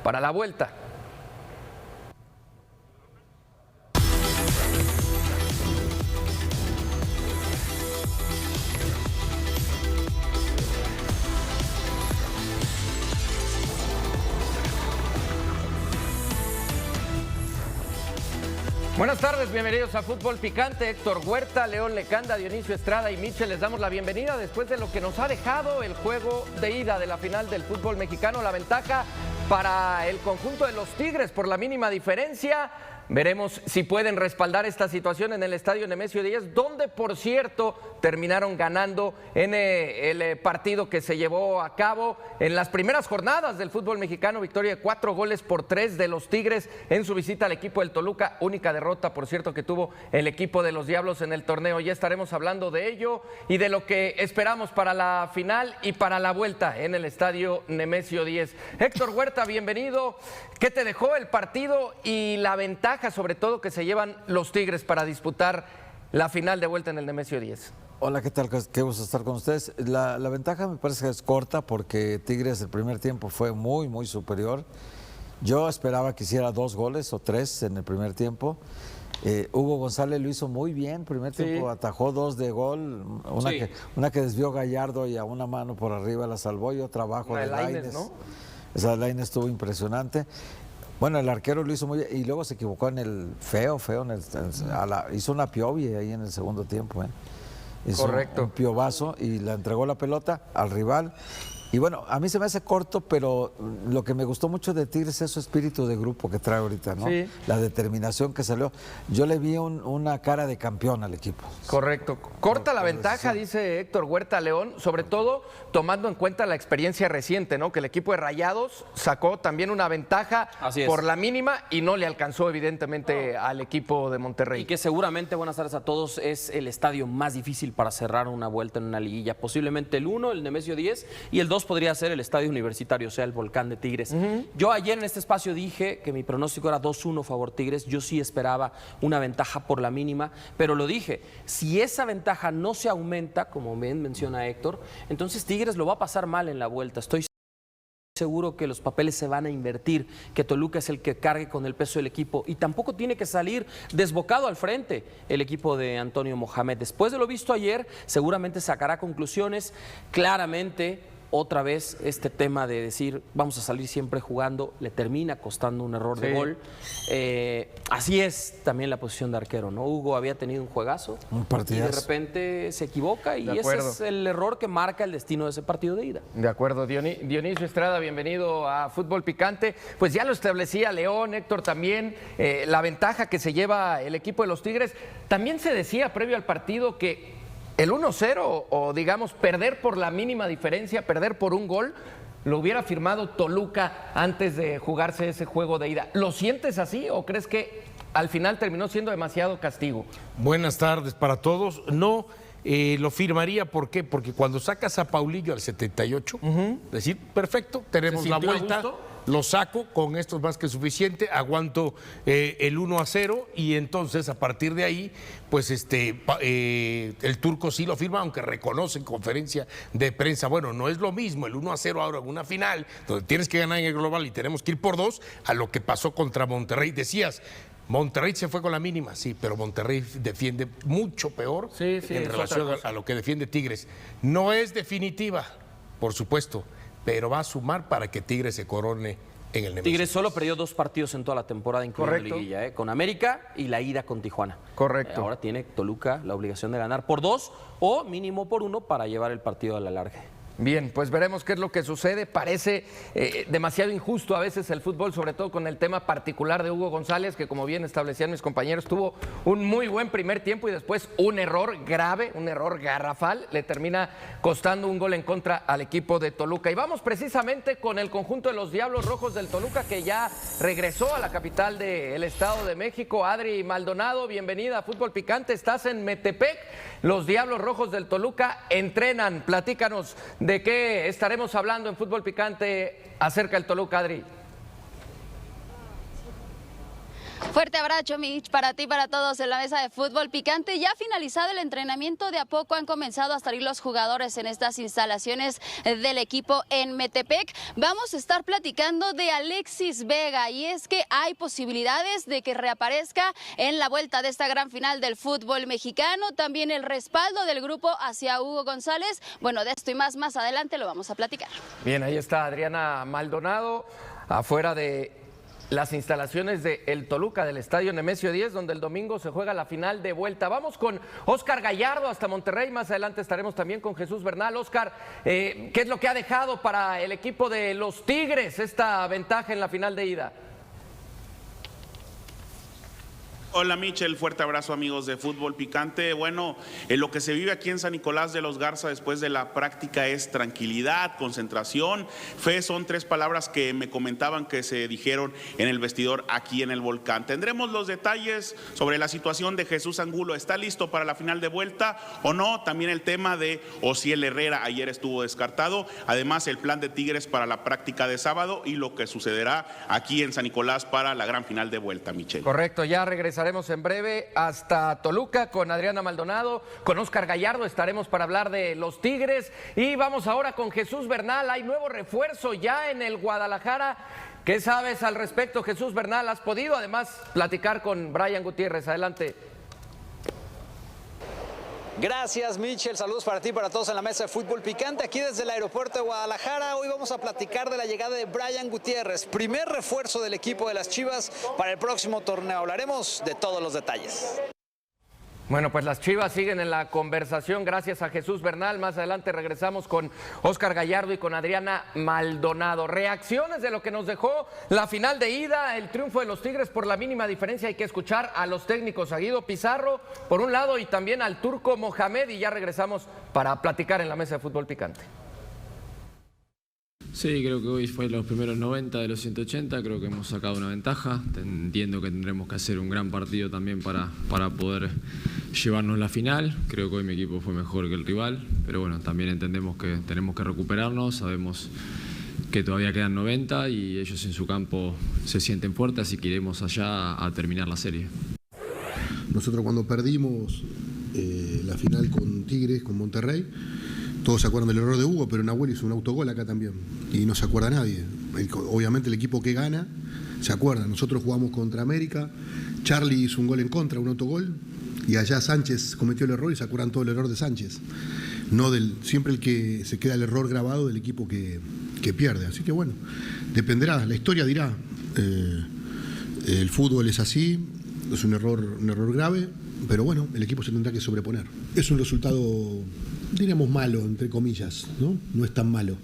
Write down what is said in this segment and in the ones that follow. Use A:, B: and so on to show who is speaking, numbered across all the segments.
A: para la vuelta. Buenas tardes, bienvenidos a Fútbol Picante. Héctor Huerta, León Lecanda, Dionisio Estrada y Michel, les damos la bienvenida después de lo que nos ha dejado el juego de ida de la final del fútbol mexicano. La ventaja para el conjunto de los Tigres por la mínima diferencia. Veremos si pueden respaldar esta situación en el estadio Nemesio 10, donde por cierto terminaron ganando en el partido que se llevó a cabo en las primeras jornadas del fútbol mexicano. Victoria de 4-3 de los Tigres en su visita al equipo del Toluca. Única derrota, por cierto, que tuvo el equipo de los Diablos en el torneo. Ya estaremos hablando de ello y de lo que esperamos para la final y para la vuelta en el estadio Nemesio 10. Héctor Huerta, bienvenido. ¿Qué te dejó el partido y la ventaja, sobre todo, que se llevan los Tigres para disputar la final de vuelta en el Nemesio 10?
B: Hola, ¿qué tal? Qué gusto estar con ustedes. La ventaja me parece que es corta porque Tigres el primer tiempo fue muy superior. Yo esperaba que hiciera 2 goles o 3 en el primer tiempo. Hugo González lo hizo muy bien, primer tiempo atajó 2 de gol, una que desvió Gallardo y a una mano por arriba la salvó, y otra abajo de Lainez, ¿no? Esa Lainez estuvo impresionante. Bueno, el arquero lo hizo muy bien y luego se equivocó en el feo, hizo una Piovi ahí en el segundo tiempo. Hizo un piovazo y le entregó la pelota al rival. Y bueno, a mí se me hace corto, pero lo que me gustó mucho de Tigres es su espíritu de grupo que trae ahorita, ¿no? Sí. La determinación que salió. Yo le vi una cara de campeón al equipo.
A: Correcto. Corta la ventaja, dice Héctor Huerta León, sobre todo tomando en cuenta la experiencia reciente, ¿no? Que el equipo de Rayados sacó también una ventaja por la mínima y no le alcanzó evidentemente al equipo de Monterrey.
C: Y que seguramente, buenas tardes a todos, es el estadio más difícil para cerrar una vuelta en una liguilla. Posiblemente el 1, el Nemesio 10, y el 2 podría ser el estadio Universitario, o sea, el Volcán de Tigres. Yo ayer en este espacio dije que mi pronóstico era 2-1 favor Tigres. Yo sí esperaba una ventaja por la mínima, pero lo dije, si esa ventaja no se aumenta, como bien menciona Héctor, entonces Tigres lo va a pasar mal en la vuelta. Estoy seguro que los papeles se van a invertir, que Toluca es el que cargue con el peso del equipo, y tampoco tiene que salir desbocado al frente el equipo de Antonio Mohamed. Después de lo visto ayer, seguramente sacará conclusiones. Claramente, otra vez este tema de decir vamos a salir siempre jugando le termina costando un error de gol. Así es también la posición de arquero, ¿no? Hugo había tenido un juegazo y de repente se equivoca, y ese es el error que marca el destino de ese partido de ida.
A: De acuerdo. Dionisio Estrada, bienvenido a Fútbol Picante. Pues ya lo establecía León, Héctor también, la ventaja que se lleva el equipo de los Tigres. También se decía previo al partido que el 1-0, o digamos perder por la mínima diferencia, perder por un gol, lo hubiera firmado Toluca antes de jugarse ese juego de ida. ¿Lo sientes así o crees que al final terminó siendo demasiado castigo?
D: Buenas tardes para todos. No, lo firmaría. ¿Por qué? Porque cuando sacas a Paulillo al 78, decir, perfecto, tenemos la vuelta. Lo saco, con esto es más que suficiente, aguanto el 1-0, y entonces a partir de ahí, pues el turco sí lo firma, aunque reconoce en conferencia de prensa, bueno, no es lo mismo el 1-0 ahora en una final, donde tienes que ganar en el global y tenemos que ir por 2, a lo que pasó contra Monterrey. Decías, Monterrey se fue con la mínima, sí, pero Monterrey defiende mucho peor en relación a lo que defiende Tigres. No es definitiva, por supuesto, pero va a sumar para que Tigres se corone en el Nemesio.
C: Tigres solo perdió 2 partidos en toda la temporada, incluyendo la liguilla, con América y la ida con Tijuana.
A: Correcto.
C: Ahora tiene Toluca la obligación de ganar por 2 o mínimo por 1 para llevar el partido a la larga.
A: Bien, pues veremos qué es lo que sucede. Parece demasiado injusto a veces el fútbol, sobre todo con el tema particular de Hugo González, que como bien establecían mis compañeros, tuvo un muy buen primer tiempo y después un error grave, un error garrafal, le termina costando un gol en contra al equipo de Toluca. Y vamos precisamente con el conjunto de los Diablos Rojos del Toluca, que ya regresó a la capital del Estado de México. Adri Maldonado, bienvenida a Fútbol Picante, estás en Metepec. Los Diablos Rojos del Toluca entrenan, platícanos de qué estaremos hablando en Fútbol Picante acerca del Toluca, Adri.
E: Fuerte abrazo, Mitch, para ti y para todos en la mesa de fútbol picante. Ya finalizado el entrenamiento, de a poco han comenzado a salir los jugadores en estas instalaciones del equipo en Metepec. Vamos a estar platicando de Alexis Vega y es que hay posibilidades de que reaparezca en la vuelta de esta gran final del fútbol mexicano. También el respaldo del grupo hacia Hugo González. Bueno, de esto y más adelante lo vamos a platicar.
A: Bien, ahí está Adriana Maldonado afuera de las instalaciones de el Toluca, del estadio Nemesio 10, donde el domingo se juega la final de vuelta. Vamos con Óscar Gallardo hasta Monterrey. Más adelante estaremos también con Jesús Bernal. Óscar, ¿qué es lo que ha dejado para el equipo de los Tigres esta ventaja en la final de ida?
F: Hola Michel, fuerte abrazo amigos de Fútbol Picante. Bueno, lo que se vive aquí en San Nicolás de los Garza después de la práctica es tranquilidad, concentración, fe. Son tres palabras que me comentaban que se dijeron en el vestidor aquí en el Volcán. Tendremos los detalles sobre la situación de Jesús Angulo. ¿Está listo para la final de vuelta o no? También el tema de Osiel Herrera, ayer estuvo descartado. Además el plan de Tigres para la práctica de sábado y lo que sucederá aquí en San Nicolás para la gran final de vuelta, Michel.
A: Correcto, ya regresaremos en breve hasta Toluca con Adriana Maldonado, con Óscar Gallardo estaremos para hablar de los Tigres y vamos ahora con Jesús Bernal. Hay nuevo refuerzo ya en el Guadalajara. ¿Qué sabes al respecto, Jesús Bernal? ¿Has podido además platicar con Brian Gutiérrez? Adelante.
G: Gracias, Michel. Saludos para ti y para todos en la mesa de Fútbol Picante. Aquí desde el aeropuerto de Guadalajara. Hoy vamos a platicar de la llegada de Brian Gutiérrez, primer refuerzo del equipo de las Chivas para el próximo torneo. Hablaremos de todos los detalles.
A: Bueno, pues las Chivas siguen en la conversación gracias a Jesús Bernal. Más adelante regresamos con Óscar Gallardo y con Adriana Maldonado. Reacciones de lo que nos dejó la final de ida, el triunfo de los Tigres por la mínima diferencia. Hay que escuchar a los técnicos, a Guido Pizarro por un lado y también al turco Mohamed, y ya regresamos para platicar en la mesa de Fútbol Picante.
H: Sí, creo que hoy fue los primeros 90 de los 180, creo que hemos sacado una ventaja. Entiendo que tendremos que hacer un gran partido también para poder llevarnos la final. Creo que hoy mi equipo fue mejor que el rival, pero bueno, también entendemos que tenemos que recuperarnos, sabemos que todavía quedan 90 y ellos en su campo se sienten fuertes, así que iremos allá a terminar la serie.
I: Nosotros cuando perdimos la final con Tigres, con Monterrey, todos se acuerdan del error de Hugo, pero Nahuel hizo un autogol acá también y no se acuerda nadie. Obviamente el equipo que gana se acuerda. Nosotros jugamos contra América, Charlie hizo un gol en contra, un autogol, y allá Sánchez cometió el error y se acuerdan todo el error de Sánchez. No siempre el que se queda el error grabado del equipo que pierde. Así que bueno, dependerá, la historia dirá. El fútbol es así, es un error grave, pero bueno, el equipo se tendrá que sobreponer. Es un resultado, diríamos, malo, entre comillas, ¿no? No es tan malo.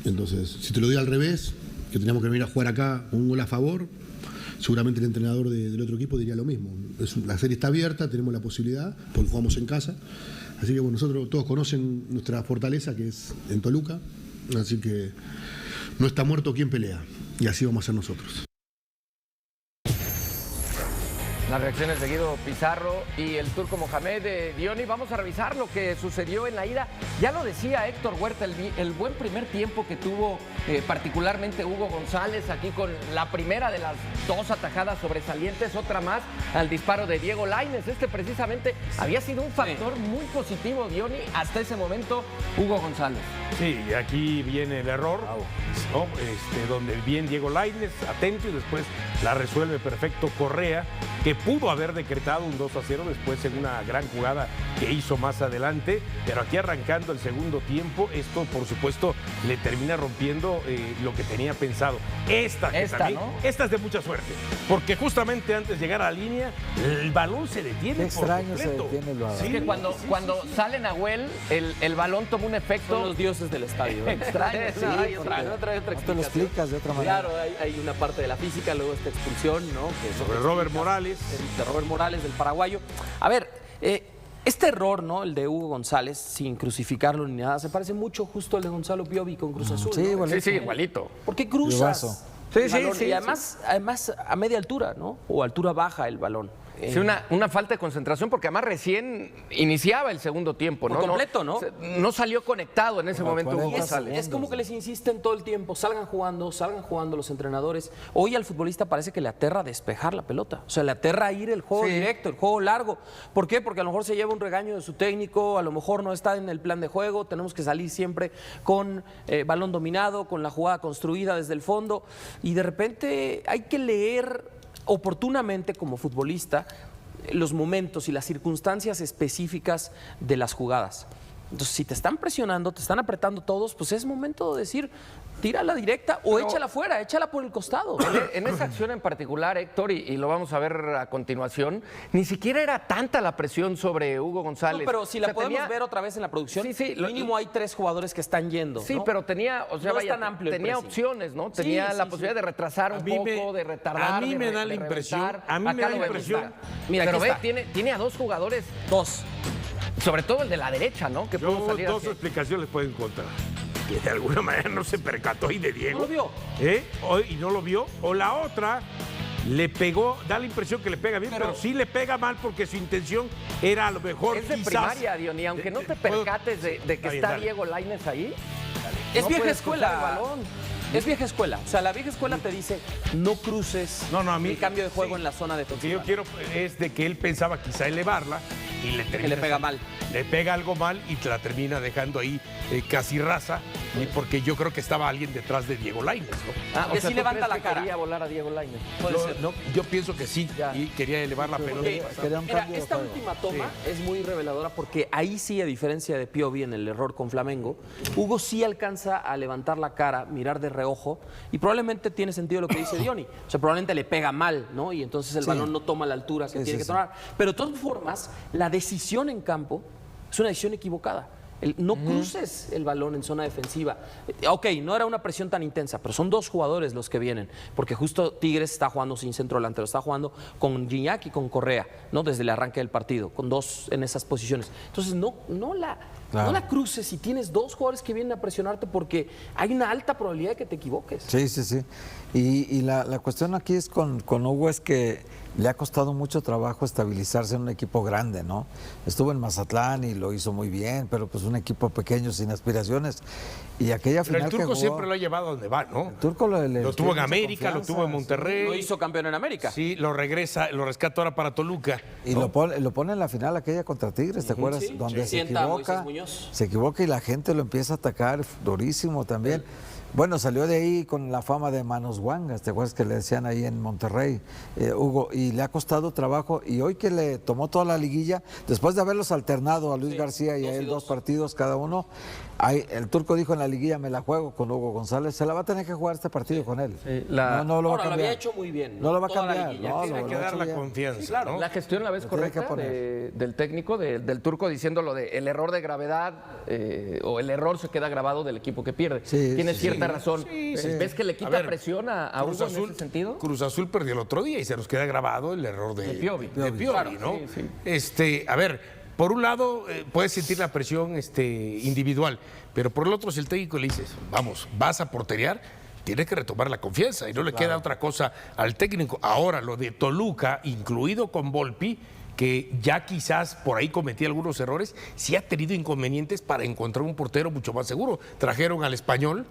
I: Entonces, si te lo doy al revés, que teníamos que venir a jugar acá un gol a favor, seguramente el entrenador del otro equipo diría lo mismo. La serie está abierta, tenemos la posibilidad, porque jugamos en casa. Así que bueno, nosotros todos conocen nuestra fortaleza, que es en Toluca. Así que no está muerto quien pelea. Y así vamos a ser nosotros.
A: Las reacciones de Guido Pizarro y el turco Mohamed. Diony, vamos a revisar lo que sucedió en la ida. Ya lo decía Héctor Huerta, el buen primer tiempo que tuvo particularmente Hugo González aquí con la primera de las dos atajadas sobresalientes, otra más al disparo de Diego Lainez. Precisamente había sido un factor muy positivo, Diony, hasta ese momento Hugo González.
D: Sí, y aquí viene el error, ¿no? Donde bien Diego Lainez, atento, y después la resuelve perfecto Correa, que pudo haber decretado un 2-0 después en una gran jugada que hizo más adelante, pero aquí arrancando el segundo tiempo, esto por supuesto le termina rompiendo lo que tenía pensado. Esta es de mucha suerte, porque justamente antes de llegar a la línea, el balón se detiene.
B: Qué extraño
D: por
B: se detiene el balón.
A: Sí, es que cuando sale Nahuel, el balón toma un efecto.
C: Son los dioses del estadio.
A: Extraño, sí,
C: No
B: te lo explicas de otra manera.
C: Claro, hay una parte de la física, luego esta expulsión, ¿no? Que
D: sobre Robert Morales.
C: De Robert Morales, del paraguayo. A ver, este error, ¿no? El de Hugo González, sin crucificarlo ni nada, se parece mucho justo al de Gonzalo Piovi con Cruz Azul.
B: Sí,
C: ¿no?
B: igualito.
A: Sí, igualito.
C: ¿Por qué cruzas?
A: Sí,
C: el balón?
A: sí.
C: Y además a media altura, ¿no? O altura baja el balón.
A: Sí, una falta de concentración, porque además recién iniciaba el segundo tiempo, ¿no?
C: Por completo, ¿no?
A: No salió conectado en ese momento Hugo González.
C: Es como que les insisten todo el tiempo, salgan jugando los entrenadores. Hoy al futbolista parece que le aterra despejar la pelota, o sea, le aterra ir el juego directo, el juego largo. ¿Por qué? Porque a lo mejor se lleva un regaño de su técnico, a lo mejor no está en el plan de juego, tenemos que salir siempre con balón dominado, con la jugada construida desde el fondo, y de repente hay que leer oportunamente como futbolista los momentos y las circunstancias específicas de las jugadas. Entonces, si te están presionando, te están apretando todos, pues es momento de decir, tírala directa o échala fuera, échala por el costado.
A: En esa acción en particular, Héctor, y lo vamos a ver a continuación, ni siquiera era tanta la presión sobre Hugo González.
C: No, pero si la podemos ver otra vez en la producción, mínimo hay 3 jugadores que están yendo.
A: Sí,
C: ¿no?
A: pero tenía, o sea,
C: no
A: vaya,
C: es tan amplio
A: tenía opciones, ¿no? Tenía la posibilidad de retrasar un poco, de retardar.
D: A mí me da la impresión,
A: Mira, pero ve, tiene a 2 jugadores.
C: 2.
A: Sobre todo el de la derecha, ¿no? Que pudo salir
D: dos explicaciones puedo encontrar. Que de alguna manera no se percató ahí de Diego.
C: ¿No lo vio?
D: Y no lo vio. O la otra, le pegó, da la impresión que le pega bien, pero sí le pega mal porque su intención era a lo mejor
A: es de
D: quizás...
A: primaria, Diony, aunque no te percates de que está Diego Lainez ahí.
C: Es vieja escuela. Es vieja escuela. O sea, la vieja escuela te dice, no cruces el cambio de juego en la zona defensiva.
D: Lo que yo quiero es de que él pensaba quizá elevarla y le
C: pega mal.
D: Le pega algo mal y te la termina dejando ahí casi rasa, y porque yo creo que estaba alguien detrás de Diego Lainez, ¿no?
C: O sea, sí levanta la cara.
A: Quería volar a Diego Lainez.
D: Yo pienso que sí, y quería elevar la pelota.
C: Esta última toma es muy reveladora porque ahí sí, a diferencia de Piovi en el error con Flamengo, Hugo sí alcanza a levantar la cara, mirar de reojo, y probablemente tiene sentido lo que dice Diony. O sea, probablemente le pega mal, ¿no? Y entonces el balón no toma la altura que tiene que tomar. Pero de todas formas, la decisión en campo es una decisión equivocada. No cruces el balón en zona defensiva. Ok, no era una presión tan intensa, pero son 2 jugadores los que vienen, porque justo Tigres está jugando sin centro delantero, está jugando con Gignac y con Correa, ¿no? Desde el arranque del partido, con 2 en esas posiciones. Entonces, no la cruces si tienes 2 jugadores que vienen a presionarte, porque hay una alta probabilidad de que te equivoques.
B: Sí. Y la cuestión aquí es con Hugo es que le ha costado mucho trabajo estabilizarse en un equipo grande, ¿no? Estuvo en Mazatlán y lo hizo muy bien, pero pues un equipo pequeño sin aspiraciones. Y aquella final
D: pero el Turco
B: que jugó,
D: siempre lo ha llevado a donde va, ¿no?
B: El Turco lo
D: tuvo en América, lo tuvo en Monterrey.
C: Lo hizo campeón en América.
D: Sí, lo rescata ahora para Toluca.
B: Y lo pone en la final aquella contra Tigres, ¿te acuerdas? Donde se equivoca y la gente lo empieza a atacar durísimo también. Bueno, salió de ahí con la fama de manos guangas, ¿te acuerdas que le decían ahí en Monterrey, Hugo? Y le ha costado trabajo, y hoy que le tomó toda la liguilla, después de haberlos alternado a Luis García y a él 2 partidos cada uno, el Turco dijo en la liguilla, me la juego con Hugo González, se la va a tener que jugar este partido con él. No lo va a cambiar.
C: Lo había hecho muy bien.
B: No lo va a cambiar.
D: Tiene que dar la confianza.
A: Sí, claro. La gestión la vez correcta del técnico, del Turco, diciendo lo de el error de gravedad, o el error se queda grabado del equipo que pierde. Tiene cierta razón. ¿Ves que le quita presión a Hugo en ese sentido?
D: Cruz Azul perdió el otro día y se nos queda grabado el error de Piovi,
A: claro,
D: ¿no? A ver, por un lado puedes sentir la presión individual, pero por el otro, si el técnico le dices, vamos, vas a porterear, tiene que retomar la confianza y no le queda otra cosa al técnico. Ahora, lo de Toluca, incluido con Volpi, que ya quizás por ahí cometía algunos errores, sí ha tenido inconvenientes para encontrar un portero mucho más seguro. Trajeron al Español,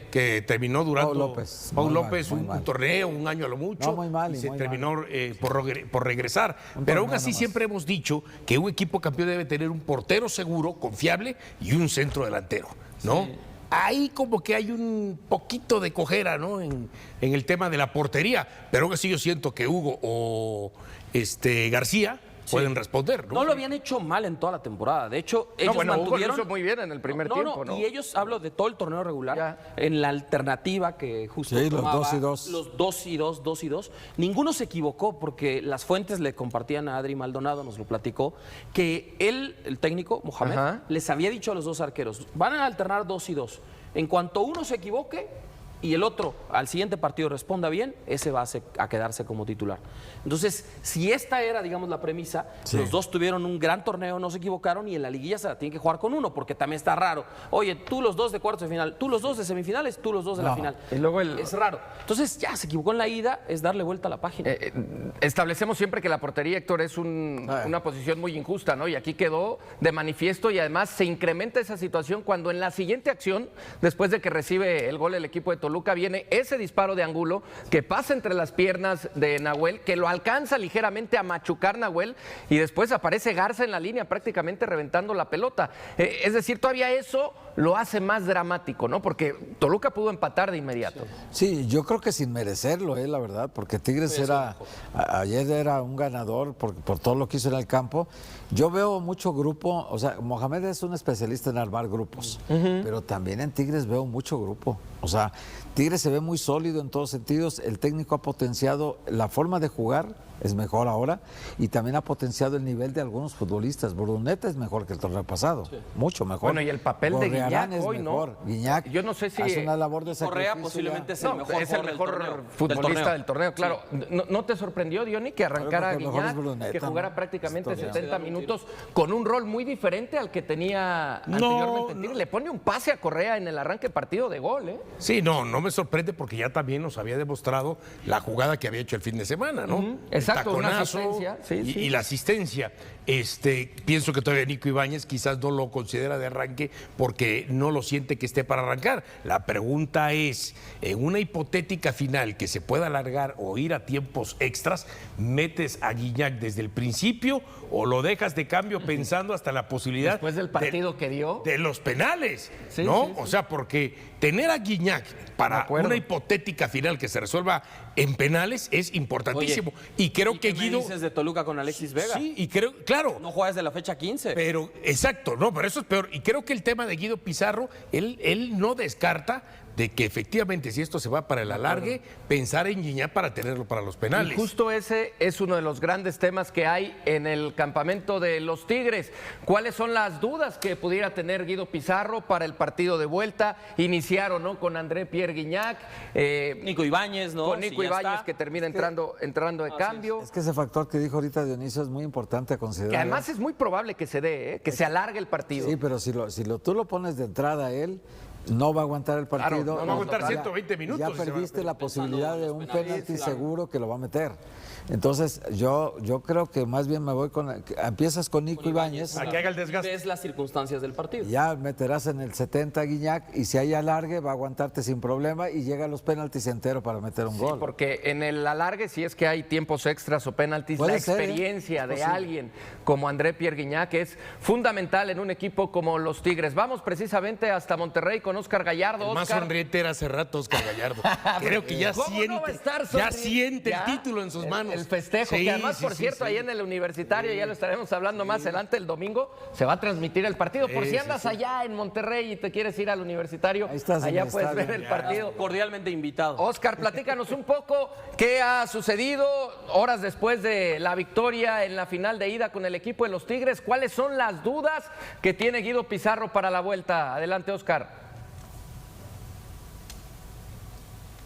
D: que terminó durando Paul López un torneo, un año a lo mucho, y se terminó por regresar. Pero aún así siempre hemos dicho que un equipo campeón debe tener un portero seguro, confiable, y un centro delantero, ¿no? Ahí como que hay un poquito de cojera, ¿no? En el tema de la portería, pero aún así yo siento que Hugo o García pueden responder, ¿no?
C: No lo habían hecho mal en toda la temporada. De hecho, ellos mantuvieron...
A: Hugo lo hizo muy bien en el primer tiempo, ¿no?
C: Y ellos, hablo de todo el torneo regular, en la alternativa que justo
B: tomaba, los 2 y 2.
C: Los 2 y 2, 2 y 2. Ninguno se equivocó, porque las fuentes le compartían a Adri Maldonado, nos lo platicó, que él, el técnico, Mohamed, les había dicho a los 2 arqueros, van a alternar 2 y 2. En cuanto uno se equivoque, y el otro al siguiente partido responda bien, ese va a quedarse como titular. Entonces, si esta era, digamos, la premisa, los dos tuvieron un gran torneo, no se equivocaron y en la liguilla se la tienen que jugar con uno, porque también está raro. Oye, tú los dos de cuartos de final, tú los dos de semifinales, tú los dos de la final.
A: Y luego
C: es raro. Entonces, ya se equivocó en la ida, es darle vuelta a la página.
A: Establecemos siempre que la portería, Héctor, es una posición muy injusta, ¿no? Y aquí quedó de manifiesto y además se incrementa esa situación cuando en la siguiente acción, después de que recibe el gol el equipo de Toluca, viene ese disparo de Angulo que pasa entre las piernas de Nahuel, que lo alcanza ligeramente a machucar Nahuel y después aparece Garza en la línea prácticamente reventando la pelota. Es decir, todavía eso lo hace más dramático, ¿no? Porque Toluca pudo empatar de inmediato.
B: Sí, yo creo que sin merecerlo, la verdad, porque Tigres ayer era un ganador por todo lo que hizo en el campo. Yo veo mucho grupo, o sea, Mohamed es un especialista en armar grupos, pero también en Tigres veo mucho grupo. O sea, Tigres se ve muy sólido en todos sentidos, el técnico ha potenciado la forma de jugar, es mejor ahora, y también ha potenciado el nivel de algunos futbolistas. Bruneta es mejor que el torneo pasado, mucho mejor.
A: Bueno, y el papel de Guiñac hoy,
B: mejor.
A: ¿no?
B: Guiñac
A: yo no sé si
B: hace una labor de sacrificio.
C: Correa posiblemente es el mejor,
A: es el mejor futbolista del torneo, claro. Sí. ¿No te sorprendió, Diony, que arrancara Guiñac, que jugara prácticamente 70 minutos con un rol muy diferente al que tenía anteriormente? Le pone un pase a Correa en el arranque partido de gol, ¿eh?
D: Sí, no me sorprende porque ya también nos había demostrado la jugada que había hecho el fin de semana, ¿no?
A: Exacto, una asistencia.
D: Y la asistencia. Pienso que todavía Nico Ibáñez quizás no lo considera de arranque porque no lo siente que esté para arrancar. La pregunta es, en una hipotética final que se pueda alargar o ir a tiempos extras, ¿metes a Guiñac desde el principio o lo dejas de cambio pensando hasta la posibilidad
A: después del partido que dio
D: de los penales? ¿No? O sea, porque tener a Guiñac para una hipotética final que se resuelva en penales es importantísimo.
C: Oye,
D: y creo que
C: Guido... ¿Qué dices de Toluca con Alexis Vega?
D: Sí, y creo, claro.
C: No juega desde la fecha 15.
D: Pero, exacto, no, pero eso es peor. Y creo que el tema de Guido Pizarro, él no descarta de que efectivamente si esto se va para el alargue, pensar en Guiñac para tenerlo para los penales.
A: Y justo ese es uno de los grandes temas que hay en el campamento de los Tigres. ¿Cuáles son las dudas que pudiera tener Guido Pizarro para el partido de vuelta? Iniciar o no con André Pierre Guiñac.
C: Nico Ibáñez, ¿no?
A: Con Nico Ibáñez que termina entrando de cambio.
B: Es que ese factor que dijo ahorita Dionisio es muy importante a considerar.
A: Que además es muy probable que se dé, que se alargue el partido.
B: Sí, pero si tú lo pones de entrada a él, no va a aguantar el partido.
D: Claro, no va a aguantar 120 minutos.
B: Ya perdiste la posibilidad de un penalti seguro que lo va a meter. Entonces, yo creo que más bien me voy empiezas con Nico Ibáñez.
D: A que haga el desgaste.
C: Ves las circunstancias del partido.
B: Ya meterás en el 70 a Guiñac y si hay alargue va a aguantarte sin problema y llega a los penaltis entero para meter un gol.
A: Porque en el alargue, si es que hay tiempos extras o penaltis, la experiencia de alguien como André Pierre Guiñac es fundamental en un equipo como los Tigres. Vamos precisamente hasta Monterrey con Óscar Gallardo.
D: El más sonriente era hace rato Óscar Gallardo. Creo que ya siente el título en sus manos.
A: El festejo, que además, por cierto, ahí en el Universitario, ya lo estaremos hablando más adelante, el domingo, se va a transmitir el partido. Por si andas allá en Monterrey y te quieres ir al Universitario, allá puedes ver el partido.
C: Cordialmente invitado.
A: Óscar, platícanos un poco qué ha sucedido horas después de la victoria en la final de ida con el equipo de los Tigres. ¿Cuáles son las dudas que tiene Guido Pizarro para la vuelta? Adelante, Óscar.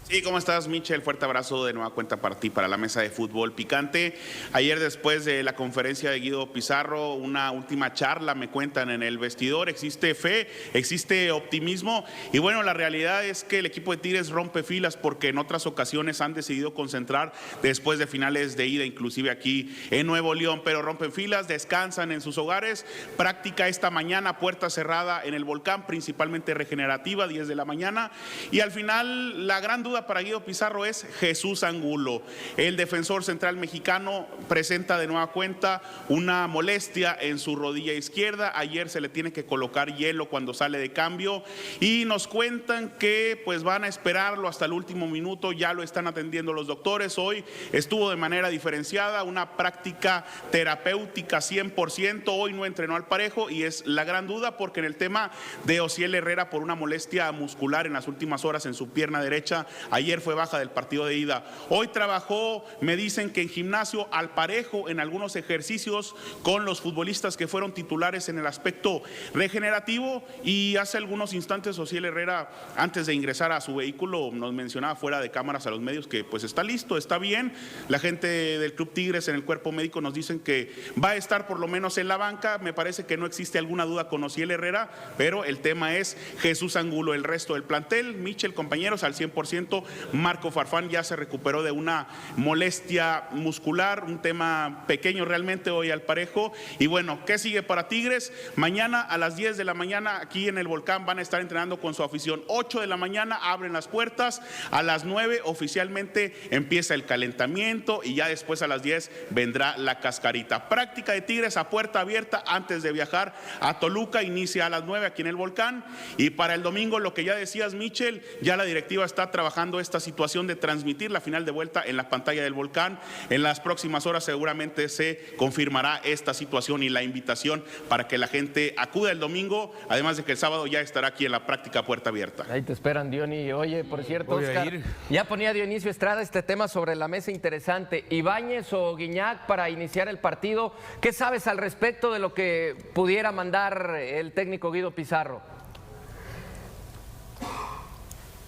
F: Sí, ¿cómo estás, Michel? Fuerte abrazo de nueva cuenta para ti, para la mesa de fútbol picante. Ayer, después de la conferencia de Guido Pizarro, una última charla, me cuentan, en el vestidor. Existe fe, existe optimismo. Y bueno, la realidad es que el equipo de Tigres rompe filas porque en otras ocasiones han decidido concentrar después de finales de ida, inclusive aquí en Nuevo León. Pero rompen filas, descansan en sus hogares. Práctica esta mañana, puerta cerrada en el Volcán, principalmente regenerativa, 10 de la mañana. Y al final, la gran duda para Guido Pizarro es Jesús Angulo. El defensor central mexicano presenta de nueva cuenta una molestia en su rodilla izquierda. Ayer se le tiene que colocar hielo cuando sale de cambio y nos cuentan que pues van a esperarlo hasta el último minuto. Ya lo están atendiendo los doctores. Hoy estuvo de manera diferenciada, una práctica terapéutica 100%. Hoy no entrenó al parejo y es la gran duda porque en el tema de Osiel Herrera, por una molestia muscular en las últimas horas en su pierna derecha, ayer fue baja del partido de ida. Hoy trabajó, me dicen que en gimnasio al parejo en algunos ejercicios con los futbolistas que fueron titulares en el aspecto regenerativo, y hace algunos instantes Ociel Herrera, antes de ingresar a su vehículo, nos mencionaba fuera de cámaras a los medios que pues está listo, está bien. La gente del Club Tigres en el cuerpo médico nos dicen que va a estar por lo menos en la banca. Me parece que no existe alguna duda con Ociel Herrera, pero el tema es Jesús Angulo. El resto del plantel, Michel, compañeros, al 100%. Marco Farfán ya se recuperó de una molestia muscular, un tema pequeño realmente hoy al parejo. Y bueno, ¿qué sigue para Tigres? Mañana a las 10 de la mañana aquí en el Volcán van a estar entrenando con su afición. 8 de la mañana abren las puertas, a las 9 oficialmente empieza el calentamiento y ya después a las 10 vendrá la cascarita. Práctica de Tigres a puerta abierta antes de viajar a Toluca, inicia a las 9 aquí en el Volcán. Y para el domingo, lo que ya decías, Michel, ya la directiva está trabajando esta situación de transmitir la final de vuelta en la pantalla del Volcán. En las próximas horas seguramente se confirmará esta situación y la invitación para que la gente acuda el domingo, además de que el sábado ya estará aquí en la práctica puerta abierta.
A: Ahí te esperan, Diony. Oye, por cierto, Oscar, ya ponía Dionisio Estrada este tema sobre la mesa interesante. ¿Ibáñez o Guiñac para iniciar el partido? ¿Qué sabes al respecto de lo que pudiera mandar el técnico Guido Pizarro?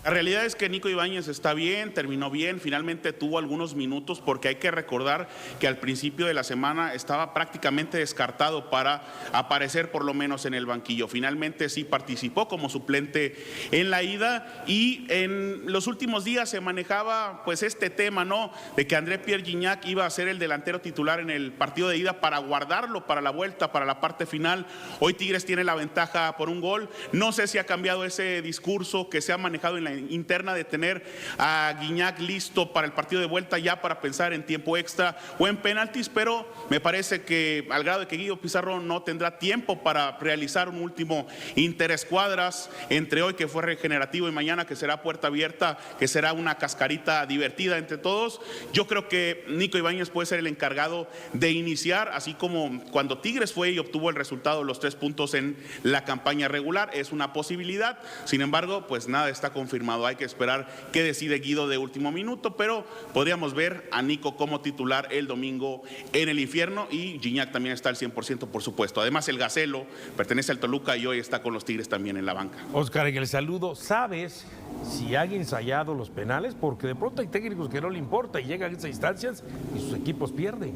F: La realidad es que Nico Ibáñez está bien, terminó bien, finalmente tuvo algunos minutos, porque hay que recordar que al principio de la semana estaba prácticamente descartado para aparecer por lo menos en el banquillo. Finalmente sí participó como suplente en la ida, y en los últimos días se manejaba pues este tema, ¿no?, de que André Pierre Gignac iba a ser el delantero titular en el partido de ida para guardarlo para la vuelta, para la parte final. Hoy Tigres tiene la ventaja por un gol. No sé si ha cambiado ese discurso que se ha manejado en la interna de tener a Gignac listo para el partido de vuelta, ya para pensar en tiempo extra o en penaltis, pero me parece que al grado de que Guido Pizarro no tendrá tiempo para realizar un último interescuadras entre hoy, que fue regenerativo, y mañana, que será puerta abierta, que será una cascarita divertida entre todos. Yo creo que Nico Ibáñez puede ser el encargado de iniciar, así como cuando Tigres fue y obtuvo el resultado, los 3 puntos en la campaña regular. Es una posibilidad, sin embargo, pues nada está confirmado. Hay que esperar qué decide Guido de último minuto, pero podríamos ver a Nico como titular el domingo en el infierno, y Gignac también está al 100%, por supuesto. Además, el Gacelo pertenece al Toluca y hoy está con los Tigres también en la banca.
D: Oscar, en el saludo, ¿sabes si han ensayado los penales? Porque de pronto hay técnicos que no le importa y llegan a esas instancias y sus equipos pierden.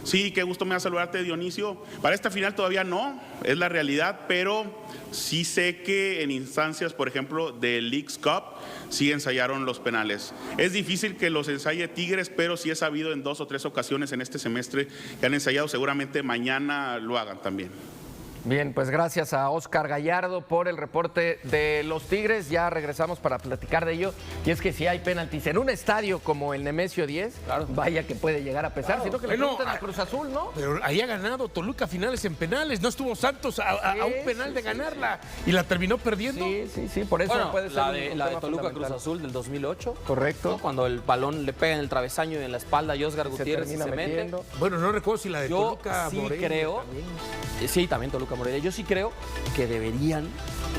F: Sí, qué gusto me da saludarte, Dionisio. Para esta final todavía no, es la realidad, pero sí sé que en instancias, por ejemplo, del Leagues Cup, sí ensayaron los penales. Es difícil que los ensaye Tigres, pero sí he sabido en 2 o 3 ocasiones en este semestre que han ensayado. Seguramente mañana lo hagan también.
A: Bien, pues gracias a Oscar Gallardo por el reporte de los Tigres. Ya regresamos para platicar de ello. Y es que si hay penaltis en un estadio como el Nemesio 10, claro, vaya que puede llegar a pesar. Sino que le preguntan a Cruz Azul, ¿no?
D: Pero ahí ha ganado Toluca finales en penales. No estuvo Santos a un penal de ganarla y la terminó perdiendo.
A: Sí, por eso
C: bueno,
A: puede ser
C: la de Toluca Cruz Azul del 2008.
A: Correcto.
C: ¿No? Cuando el balón le pega en el travesaño y en la espalda y Oscar Gutiérrez se mete.
D: Bueno, no recuerdo si la de Toluca
C: sí
D: Morelia
C: creo.
D: También.
C: Sí, también Toluca Morelia. Yo sí creo que deberían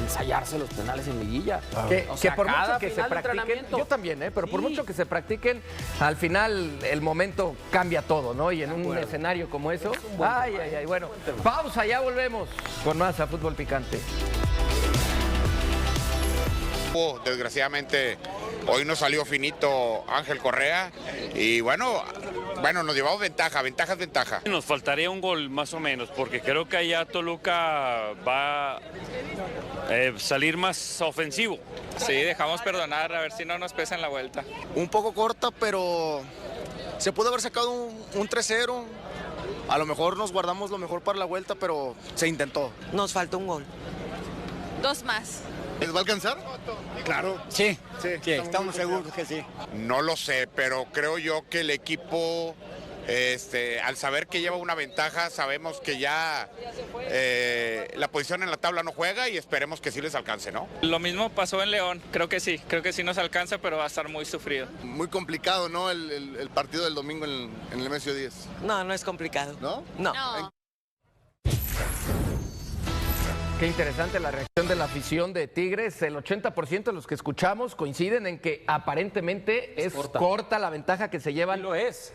C: ensayarse los penales en liguilla.
A: Que por mucho que se practiquen, yo también, pero por mucho que se practiquen, al final el momento cambia todo, ¿no? Y en un escenario como eso, bueno, pausa, ya volvemos con más a Fútbol Picante.
J: Desgraciadamente hoy no salió finito Ángel Correa y bueno, nos llevamos ventaja.
K: Nos faltaría un gol más o menos, porque creo que allá Toluca va a salir más ofensivo.
L: Sí, dejamos perdonar, a ver si no nos pesa en la vuelta.
M: Un poco corta, pero se pudo haber sacado un 3-0. A lo mejor nos guardamos lo mejor para la vuelta, pero se intentó.
N: Nos falta un gol.
O: 2 más.
I: ¿Les va a alcanzar?
J: Claro.
M: Sí, estamos seguros que sí.
J: No lo sé, pero creo yo que el equipo, al saber que lleva una ventaja, sabemos que ya la posición en la tabla no juega y esperemos que sí les alcance, ¿no?
L: Lo mismo pasó en León, creo que sí nos alcanza, pero va a estar muy sufrido.
I: Muy complicado, ¿no? El partido del domingo en el Nemesio 10.
N: No es complicado.
I: ¿No?
N: No.
A: Qué interesante la reacción de la afición de Tigres. El 80% de los que escuchamos coinciden en que aparentemente es corta la ventaja que se llevan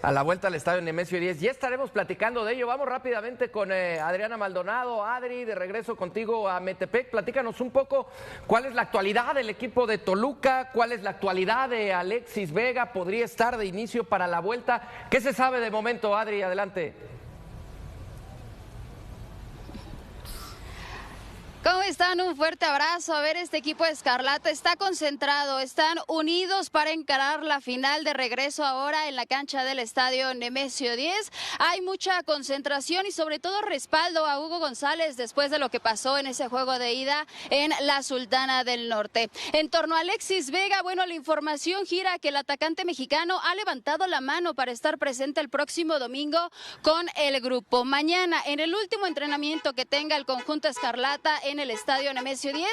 A: a la vuelta al estadio Nemesio 10. Ya estaremos platicando de ello. Vamos rápidamente con Adriana Maldonado. Adri, de regreso contigo a Metepec. Platícanos un poco cuál es la actualidad del equipo de Toluca, cuál es la actualidad de Alexis Vega. ¿Podría estar de inicio para la vuelta? ¿Qué se sabe de momento, Adri? Adelante.
E: ¿Cómo están? Un fuerte abrazo. A ver, este equipo de Escarlata está concentrado, están unidos para encarar la final de regreso ahora en la cancha del estadio Nemesio 10. Hay mucha concentración y sobre todo respaldo a Hugo González después de lo que pasó en ese juego de ida en la Sultana del Norte. En torno a Alexis Vega, bueno, la información gira que el atacante mexicano ha levantado la mano para estar presente el próximo domingo con el grupo. Mañana, en el último entrenamiento que tenga el conjunto Escarlata en el estadio Nemesio 10,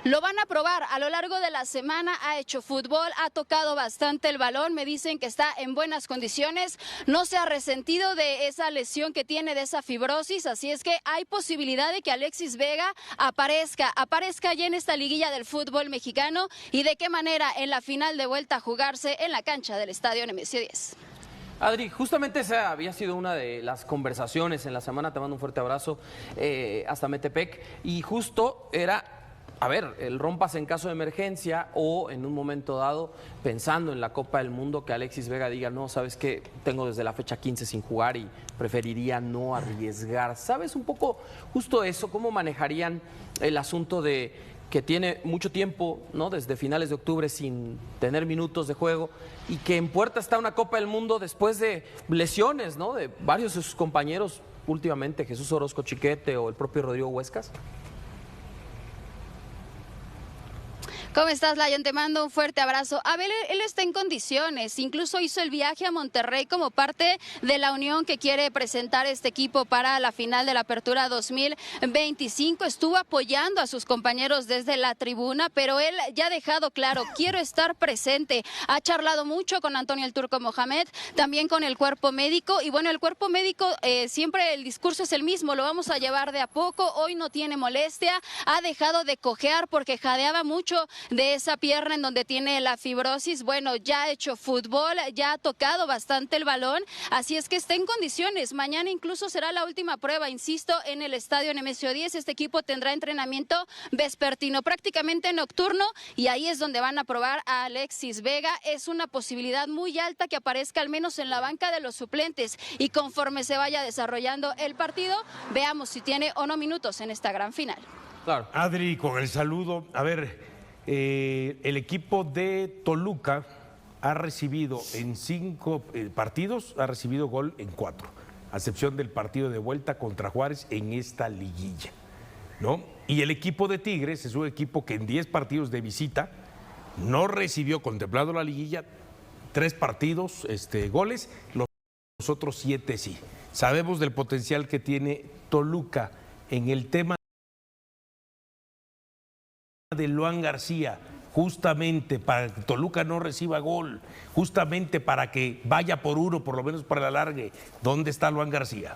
E: lo van a probar. A lo largo de la semana ha hecho fútbol, ha tocado bastante el balón, me dicen que está en buenas condiciones, no se ha resentido de esa lesión que tiene, de esa fibrosis, así es que hay posibilidad de que Alexis Vega aparezca ya en esta liguilla del fútbol mexicano. Y de qué manera, en la final de vuelta a jugarse en la cancha del estadio Nemesio 10.
C: Adri, justamente esa había sido una de las conversaciones en la semana, te mando un fuerte abrazo hasta Metepec, y justo era, a ver, el rompas en caso de emergencia o en un momento dado, pensando en la Copa del Mundo, que Alexis Vega diga, no, ¿sabes qué? Tengo desde la fecha 15 sin jugar y preferiría no arriesgar. ¿Sabes un poco justo eso? ¿Cómo manejarían el asunto de que tiene mucho tiempo, ¿no?, desde finales de octubre sin tener minutos de juego, y que en puerta está una Copa del Mundo después de lesiones, ¿no?, de varios de sus compañeros últimamente, Jesús Orozco Chiquete o el propio Rodrigo Huescas?
E: ¿Cómo estás, Lion? Te mando un fuerte abrazo. A ver, él está en condiciones, incluso hizo el viaje a Monterrey como parte de la unión que quiere presentar este equipo para la final de la Apertura 2025. Estuvo apoyando a sus compañeros desde la tribuna, pero él ya ha dejado claro, quiero estar presente. Ha charlado mucho con Antonio el Turco Mohamed, también con el cuerpo médico, y bueno, el cuerpo médico siempre el discurso es el mismo, lo vamos a llevar de a poco, hoy no tiene molestia, ha dejado de cojear porque jadeaba mucho de esa pierna en donde tiene la fibrosis. Bueno, ya ha hecho fútbol, ya ha tocado bastante el balón, así es que está en condiciones. Mañana incluso será la última prueba, insisto, en el estadio Nemesio 10. Este equipo tendrá entrenamiento vespertino, prácticamente nocturno, y ahí es donde van a probar a Alexis Vega. Es una posibilidad muy alta que aparezca al menos en la banca de los suplentes, y conforme se vaya desarrollando el partido, veamos si tiene o no minutos en esta gran final.
D: Claro. Adri, con el saludo, a ver, el equipo de Toluca ha recibido en 5 partidos, ha recibido gol en 4, a excepción del partido de vuelta contra Juárez en esta liguilla, ¿no? Y el equipo de Tigres es un equipo que en 10 partidos de visita no recibió, contemplado la liguilla, 3 partidos, goles, los otros 7 sí. Sabemos del potencial que tiene Toluca en el tema de Luan García, justamente para que Toluca no reciba gol, justamente para que vaya por uno, por lo menos para el alargue. ¿Dónde está Luan García?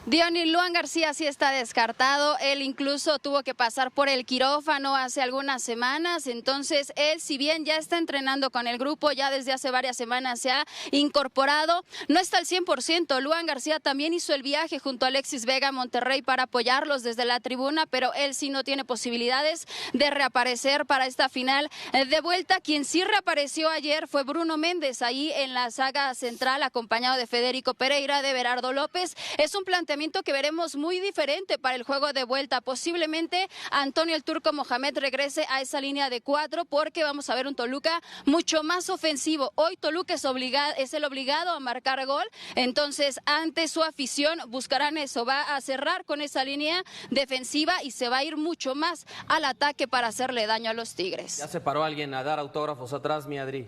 E: Diony, Luan García sí está descartado, él incluso tuvo que pasar por el quirófano hace algunas semanas, entonces él, si bien ya está entrenando con el grupo, ya desde hace varias semanas se ha incorporado, no está al 100%, Luan García también hizo el viaje junto a Alexis Vega a Monterrey para apoyarlos desde la tribuna, pero él sí no tiene posibilidades de reaparecer para esta final de vuelta. Quien sí reapareció ayer fue Bruno Méndez, ahí en la saga central, acompañado de Federico Pereira, de Berardo López. Es un planteamiento que veremos muy diferente para el juego de vuelta. Posiblemente Antonio el Turco Mohamed regrese a esa línea de 4, porque vamos a ver un Toluca mucho más ofensivo. Hoy Toluca es el obligado a marcar gol, entonces ante su afición buscarán eso, va a cerrar con esa línea defensiva y se va a ir mucho más al ataque para hacerle daño a los Tigres.
C: Ya se paró alguien a dar autógrafos atrás, mi Adri.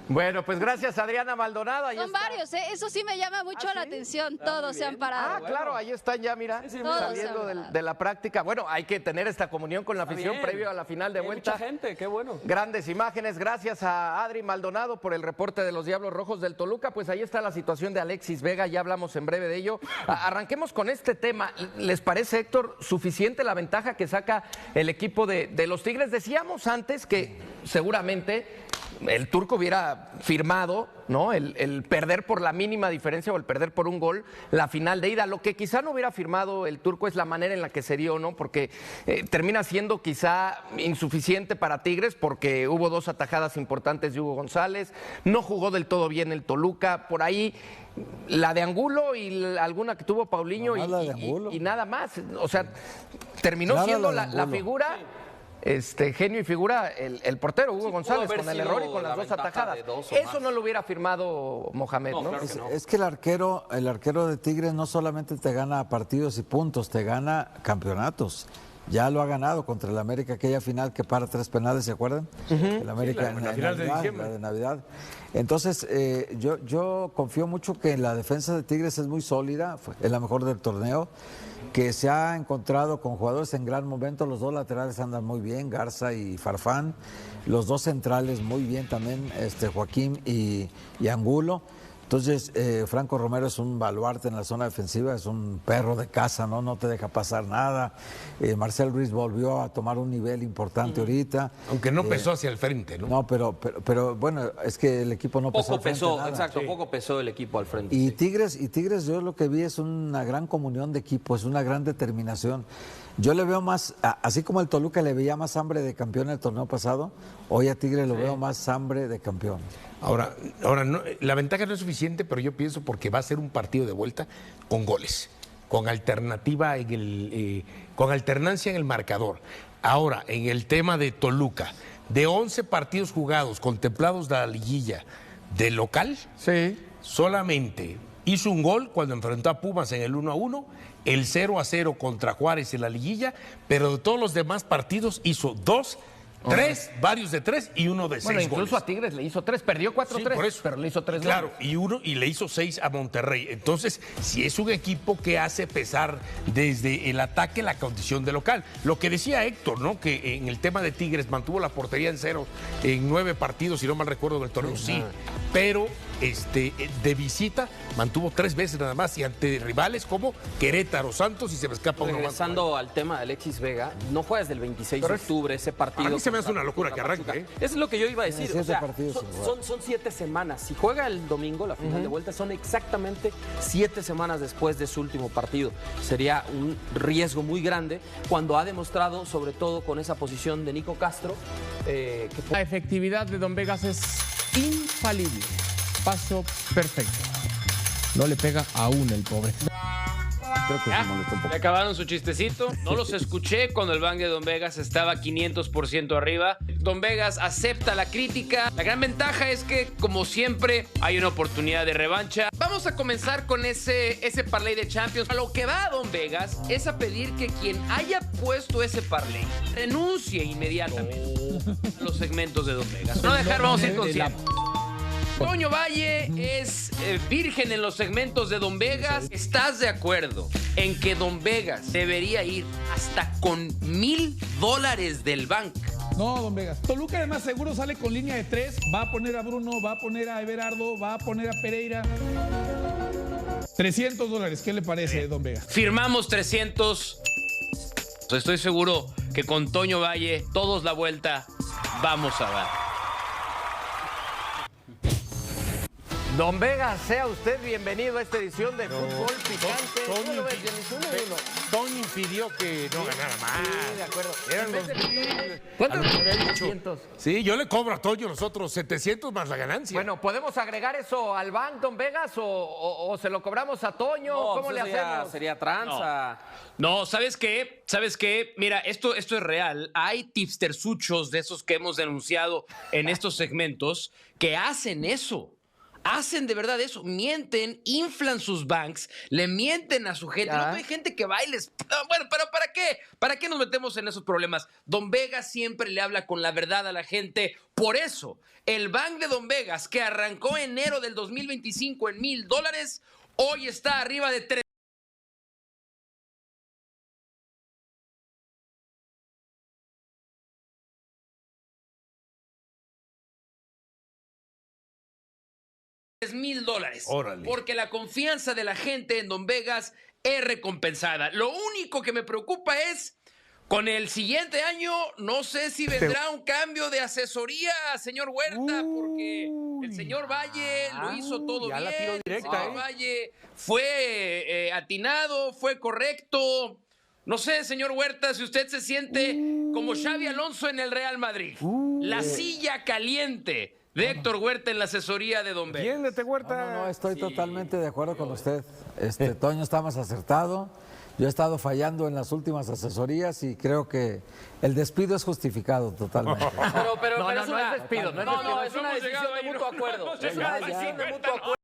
A: Bueno, pues gracias Adriana Maldonado.
E: Son varios, eso sí me llama mucho la atención, todos se han parado.
A: Claro, ahí están ya, mira, saliendo de la práctica. Bueno, hay que tener esta comunión con la afición previo a la final de vuelta.
C: Mucha gente, qué bueno.
A: Grandes imágenes, gracias a Adri Maldonado por el reporte de los Diablos Rojos del Toluca. Pues ahí está la situación de Alexis Vega, ya hablamos en breve de ello. Arranquemos con este tema. ¿Les parece, Héctor, suficiente la ventaja que saca el equipo de los Tigres? Decíamos antes que seguramente el turco hubiera firmado, ¿no?, el perder por la mínima diferencia o el perder por un gol la final de ida. Lo que quizá no hubiera firmado el turco es la manera en la que se dio, ¿no? Porque termina siendo quizá insuficiente para Tigres porque hubo 2 atajadas importantes de Hugo González, no jugó del todo bien el Toluca, por ahí la de Angulo y alguna que tuvo Paulinho y nada más. O sea, terminó siendo la figura... genio y figura el portero Hugo González con el error y con las 2 atajadas. Eso no lo hubiera firmado Mohamed, ¿no?
B: Claro que no. Es que el arquero de Tigres no solamente te gana partidos y puntos, te gana campeonatos. Ya lo ha ganado contra el América, aquella final que para 3 penales, ¿se acuerdan? El América en la final de diciembre. La de Navidad. Entonces, yo confío mucho que la defensa de Tigres es muy sólida, es la mejor del torneo, que se ha encontrado con jugadores en gran momento. Los 2 laterales andan muy bien, Garza y Farfán. Los 2 centrales muy bien también, Joaquín y Angulo. Entonces, Franco Romero es un baluarte en la zona defensiva, es un perro de casa, no te deja pasar nada. Marcel Ruiz volvió a tomar un nivel importante ahorita.
D: Aunque no pesó hacia el frente, ¿no?
B: No, pero bueno, es que el equipo no pesó al frente nada.
C: Exacto, poco pesó el equipo al frente.
B: Y Tigres, yo lo que vi es una gran comunión de equipo, es una gran determinación. Yo le veo más, así como el Toluca le veía más hambre de campeón el torneo pasado, hoy a Tigres lo veo más hambre de campeón.
D: Ahora no, la ventaja no es suficiente, pero yo pienso porque va a ser un partido de vuelta con goles, con alternativa con alternancia en el marcador. Ahora, en el tema de Toluca, de 11 partidos jugados, contemplados de la liguilla de local, solamente hizo un gol cuando enfrentó a Pumas en el 1-1, el 0-0 contra Juárez en la liguilla, pero de todos los demás partidos hizo 2, 3, varios de 3 y uno de 6 goles.
A: Incluso a Tigres le hizo 3, perdió 4-3, pero le hizo 3 goles.
D: Claro, y le hizo 6 a Monterrey. Entonces, si es un equipo que hace pesar desde el ataque la condición de local. Lo que decía Héctor, ¿no? Que en el tema de Tigres mantuvo la portería en 0 en 9 partidos, si no mal recuerdo, del torneo, sí. Pero de visita mantuvo 3 veces nada más y ante rivales como Querétaro, Santos y se me escapa uno más.
C: Regresando al tema de Alexis Vega, no juega desde el 26 de octubre ese partido.
D: A mí se me hace una locura que arranque.
C: Eso es lo que yo iba a decir. O sea, son 7 semanas. Si juega el domingo, la final de vuelta, son exactamente 7 semanas después de su último partido. Sería un riesgo muy grande cuando ha demostrado, sobre todo con esa posición de Nico Castro, que
N: la efectividad de Don Vegas es infalible. Paso perfecto. No le pega aún el pobre.
P: Creo que se molestó un poco. Me acabaron su chistecito. No los escuché cuando el bang de Don Vegas estaba 500% arriba. Don Vegas acepta la crítica. La gran ventaja es que, como siempre, hay una oportunidad de revancha. Vamos a comenzar con ese parlay de Champions. A lo que va Don Vegas es a pedir que quien haya puesto ese parlay renuncie inmediatamente a los segmentos de Don Vegas. No dejar, vamos a ir con 100. Toño Valle es virgen en los segmentos de Don Vegas. ¿Estás de acuerdo en que Don Vegas debería ir hasta con $1,000 del banco?
N: No, Don Vegas. Toluca además seguro sale con línea de 3. Va a poner a Bruno, va a poner a Everardo, va a poner a Pereira. $300. ¿Qué le parece, Don Vegas?
P: Firmamos 300. Estoy seguro que con Toño Valle, todos la vuelta vamos a dar.
A: Don Vegas, sea usted bienvenido a esta edición de Fútbol Picante.
D: Toño impidió que no ganara más.
A: Sí, de acuerdo.
D: Eran los
A: ¿Cuántos?
D: Sí, yo le cobro a Toño los otros 700 más la ganancia.
A: Bueno, ¿podemos agregar eso al bank, Don Vegas, o se lo cobramos a Toño?
C: No,
A: ¿Cómo le hacemos?
C: Sería tranza.
P: No, ¿sabes qué? ¿Sabes qué? Mira, esto es real. Hay tipstersuchos de esos que hemos denunciado en estos segmentos que hacen eso. hacen de verdad eso, mienten, inflan sus banks, le mienten a su gente. No hay gente que bailes. Bueno, pero ¿para qué? ¿Para qué nos metemos en esos problemas? Don Vegas siempre le habla con la verdad a la gente. Por eso, el bank de Don Vegas, que arrancó en enero del 2025 en $1,000, hoy está arriba de 3 $3,000.
D: Órale.
P: Porque la confianza de la gente en Don Vegas es recompensada. Lo único que me preocupa es, con el siguiente año, no sé si vendrá un cambio de asesoría, señor Huerta, porque el señor Valle lo hizo todo bien.
D: la tiró directa,
P: el señor Valle fue atinado, fue correcto. No sé, señor Huerta, si usted se siente como Xavi Alonso en el Real Madrid. La silla caliente de Héctor Huerta en la asesoría de Don Vegas.
D: Defiéndete, Huerta.
B: No, estoy totalmente de acuerdo con usted. Toño está más acertado. Yo he estado fallando en las últimas asesorías y creo que el despido es justificado totalmente.
C: Pero
A: No,
C: es una...
A: es despido. No es despido.
C: es una decisión de mutuo acuerdo. Es una decisión de mutuo acuerdo.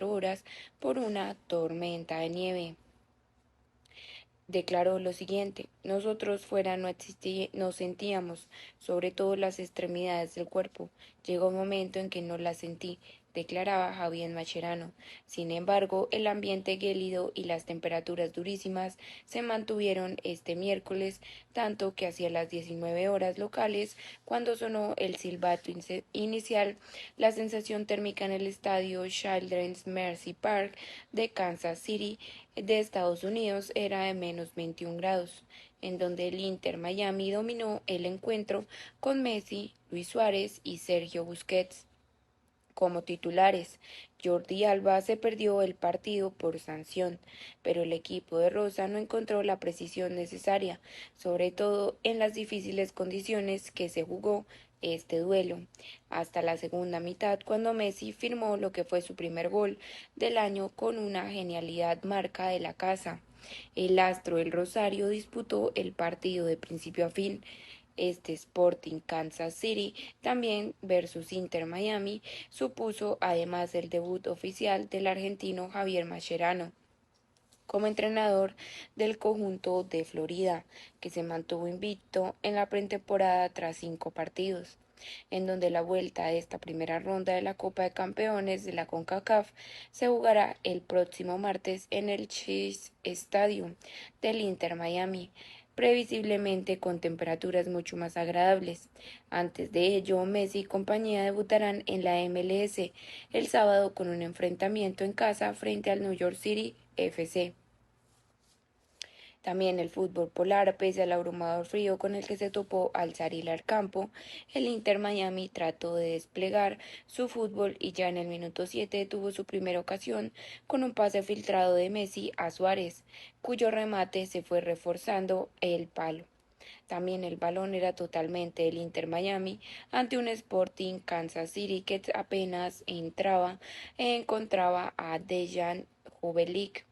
Q: Horas por una tormenta de nieve. Declaró lo siguiente: nosotros fuera no sentíamos, sobre todo las extremidades del cuerpo. Llegó un momento en que no las sentí, declaraba Javier Mascherano. Sin embargo, el ambiente gélido y las temperaturas durísimas se mantuvieron este miércoles, tanto que hacia las 19 horas locales, cuando sonó el silbato inicial, la sensación térmica en el estadio Children's Mercy Park de Kansas City, de Estados Unidos, era de menos 21 grados, en donde el Inter Miami dominó el encuentro con Messi, Luis Suárez y Sergio Busquets. como titulares. Jordi Alba se perdió el partido por sanción, pero el equipo de Rosa no encontró la precisión necesaria, sobre todo en las difíciles condiciones que se jugó este duelo, hasta la segunda mitad cuando Messi firmó lo que fue su primer gol del año con una genialidad marca de la casa. El astro del Rosario disputó el partido de principio a fin. Este Sporting Kansas City también versus Inter Miami supuso además el debut oficial del argentino Javier Mascherano como entrenador del conjunto de Florida, que se mantuvo invicto en la pretemporada tras 5 partidos, en donde la vuelta de esta primera ronda de la Copa de Campeones de la CONCACAF se jugará el próximo martes en el Chase Stadium del Inter Miami, previsiblemente con temperaturas mucho más agradables. Antes de ello, Messi y compañía debutarán en la MLS el sábado con un enfrentamiento en casa frente al New York City FC. También el fútbol polar, pese al abrumador frío con el que se topó al salir al campo, el Inter Miami trató de desplegar su fútbol y ya en el minuto 7 tuvo su primera ocasión con un pase filtrado de Messi a Suárez, cuyo remate se fue reforzando el palo. También el balón era totalmente del Inter Miami ante un Sporting Kansas City que apenas encontraba a Dejan Joveljic,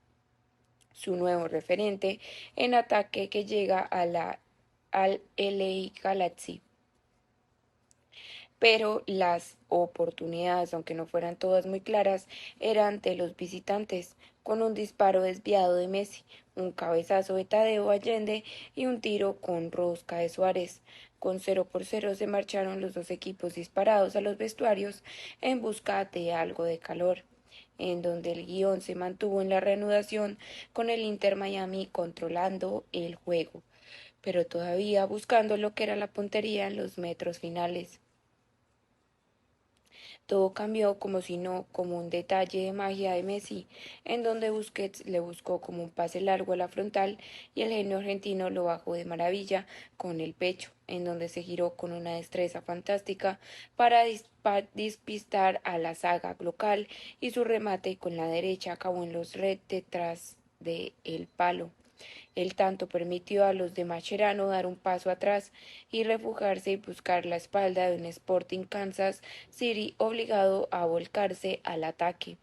Q: su nuevo referente en ataque que llega al LA Galaxy. Pero las oportunidades, aunque no fueran todas muy claras, eran de los visitantes, con un disparo desviado de Messi, un cabezazo de Tadeo Allende y un tiro con rosca de Suárez. Con 0-0 se marcharon los dos equipos disparados a los vestuarios en busca de algo de calor, en donde el guión se mantuvo en la reanudación con el Inter Miami controlando el juego, pero todavía buscando lo que era la puntería en los metros finales. Todo cambió como un detalle de magia de Messi, en donde Busquets le buscó como un pase largo a la frontal y el genio argentino lo bajó de maravilla con el pecho, en donde se giró con una destreza fantástica para despistar a la saga local y su remate con la derecha acabó en los red detrás del palo. El tanto permitió a los de Mascherano dar un paso atrás y refugiarse y buscar la espalda de un Sporting Kansas City obligado a volcarse al ataque,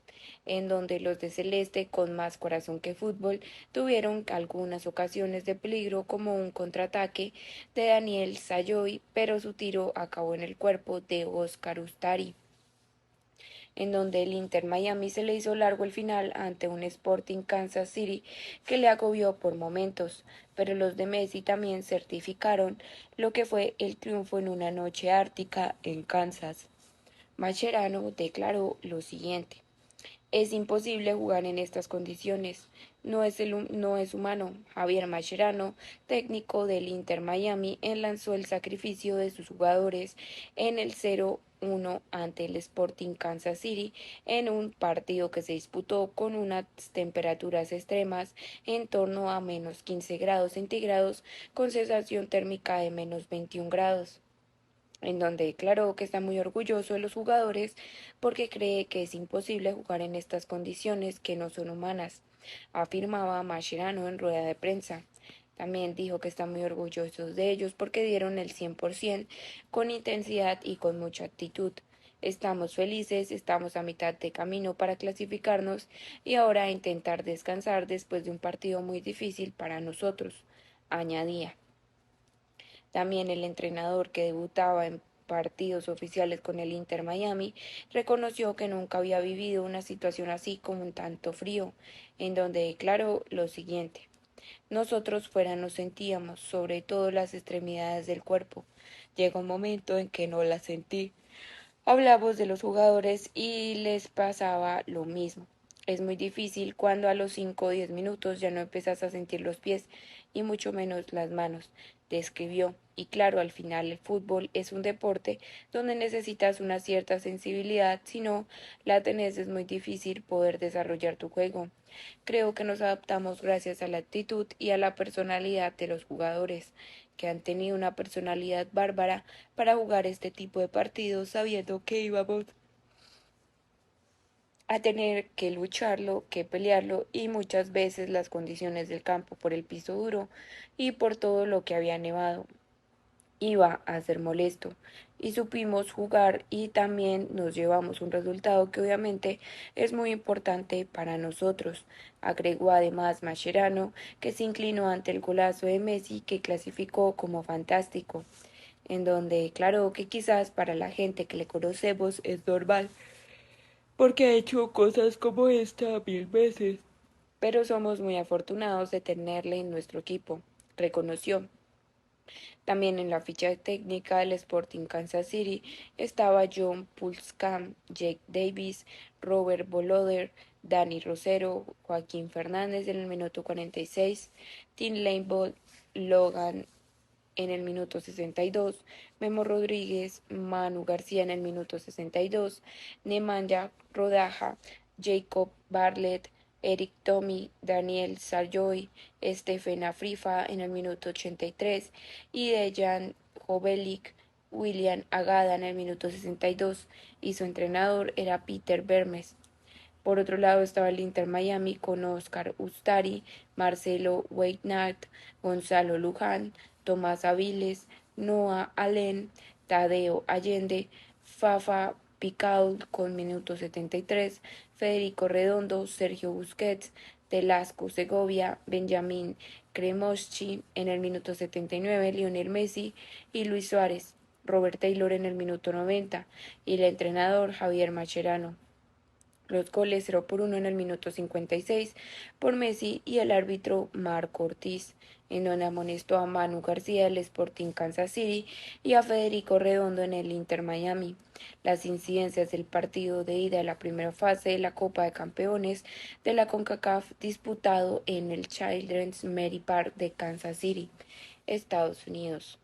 Q: en donde los de Celeste, con más corazón que fútbol, tuvieron algunas ocasiones de peligro como un contraataque de Daniel Sayoy, pero su tiro acabó en el cuerpo de Oscar Ustari, en donde el Inter Miami se le hizo largo el final ante un Sporting Kansas City que le agobió por momentos, pero los de Messi también certificaron lo que fue el triunfo en una noche ártica en Kansas. Mascherano declaró lo siguiente: es imposible jugar en estas condiciones. No es humano. Javier Mascherano, técnico del Inter Miami, lanzó el sacrificio de sus jugadores en el 0-1 ante el Sporting Kansas City en un partido que se disputó con unas temperaturas extremas en torno a menos 15 grados centígrados con sensación térmica de menos 21 grados. En donde declaró que está muy orgulloso de los jugadores porque cree que es imposible jugar en estas condiciones que no son humanas, afirmaba Mascherano en rueda de prensa. También dijo que está muy orgulloso de ellos porque dieron el 100% con intensidad y con mucha actitud. Estamos felices, estamos a mitad de camino para clasificarnos y ahora a intentar descansar después de un partido muy difícil para nosotros, añadía. También el entrenador, que debutaba en partidos oficiales con el Inter Miami, reconoció que nunca había vivido una situación así como un tanto frío, en donde declaró lo siguiente: nosotros fuera nos sentíamos, sobre todo las extremidades del cuerpo. Llegó un momento en que no las sentí. Hablamos de los jugadores y les pasaba lo mismo. Es muy difícil cuando a los 5 o 10 minutos ya no empiezas a sentir los pies y mucho menos las manos, describió. Y claro, al final el fútbol es un deporte donde necesitas una cierta sensibilidad, si no la tenés es muy difícil poder desarrollar tu juego. Creo que nos adaptamos gracias a la actitud y a la personalidad de los jugadores, que han tenido una personalidad bárbara para jugar este tipo de partidos sabiendo que íbamos a tener que lucharlo, que pelearlo y muchas veces las condiciones del campo por el piso duro y por todo lo que había nevado iba a ser molesto y supimos jugar y también nos llevamos un resultado que obviamente es muy importante para nosotros. Agregó además Mascherano, que se inclinó ante el golazo de Messi que clasificó como fantástico, en donde declaró que quizás para la gente que le conocemos es normal, porque ha hecho cosas como esta 1000 veces, pero somos muy afortunados de tenerle en nuestro equipo, reconoció. También en la ficha técnica del Sporting Kansas City estaba John Pulskamp, Jake Davis, Robert Boloder, Dani Rosero, Joaquín Fernández en el minuto 46, Tim Leinball, Logan en el minuto 62, Memo Rodríguez, Manu García en el minuto 62, Nemanja Rodaja, Jacob Bartlett, Eric Tommy, Daniel Sarjoy, Stephen Afrifa en el minuto 83 y Dejan Jovelik, William Agada en el minuto 62 y su entrenador era Peter Vermes. Por otro lado estaba el Inter Miami con Oscar Ustari, Marcelo Wainwright, Gonzalo Luján, Tomás Aviles, Noah Allen, Tadeo Allende, Fafa Picault con minuto 73, Federico Redondo, Sergio Busquets, Velasco Segovia, Benjamín Cremaschi en el minuto 79, Lionel Messi y Luis Suárez, Robert Taylor en el minuto 90 y el entrenador Javier Mascherano. Los goles 0-1 en el minuto 56 por Messi y el árbitro Marco Ortiz, en donde amonestó a Manu García del Sporting Kansas City y a Federico Redondo en el Inter Miami. Las incidencias del partido de ida de la primera fase de la Copa de Campeones de la CONCACAF disputado en el Children's Mercy Park de Kansas City, Estados Unidos.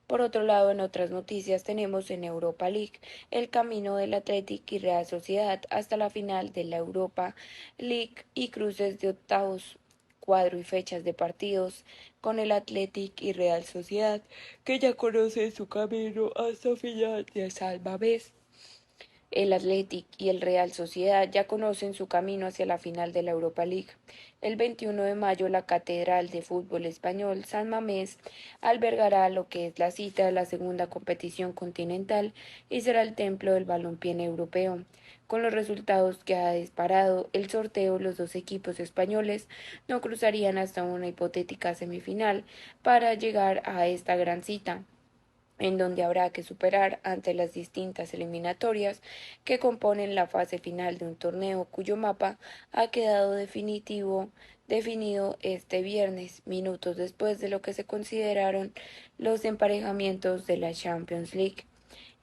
Q: Por otro lado, en otras noticias tenemos en Europa League el camino del Athletic y Real Sociedad hasta la final de la Europa League y cruces de octavos, cuadro y fechas de partidos con el Athletic y Real Sociedad, que ya conoce su camino hasta final de San Mamés. El Athletic y el Real Sociedad ya conocen su camino hacia la final de la Europa League. El 21 de mayo la Catedral de Fútbol Español San Mamés albergará lo que es la cita de la segunda competición continental y será el templo del balompié europeo. Con los resultados que ha disparado el sorteo, los dos equipos españoles no cruzarían hasta una hipotética semifinal para llegar a esta gran cita, en donde habrá que superar ante las distintas eliminatorias que componen la fase final de un torneo cuyo mapa ha quedado definido este viernes, minutos después de lo que se consideraron los emparejamientos de la Champions League.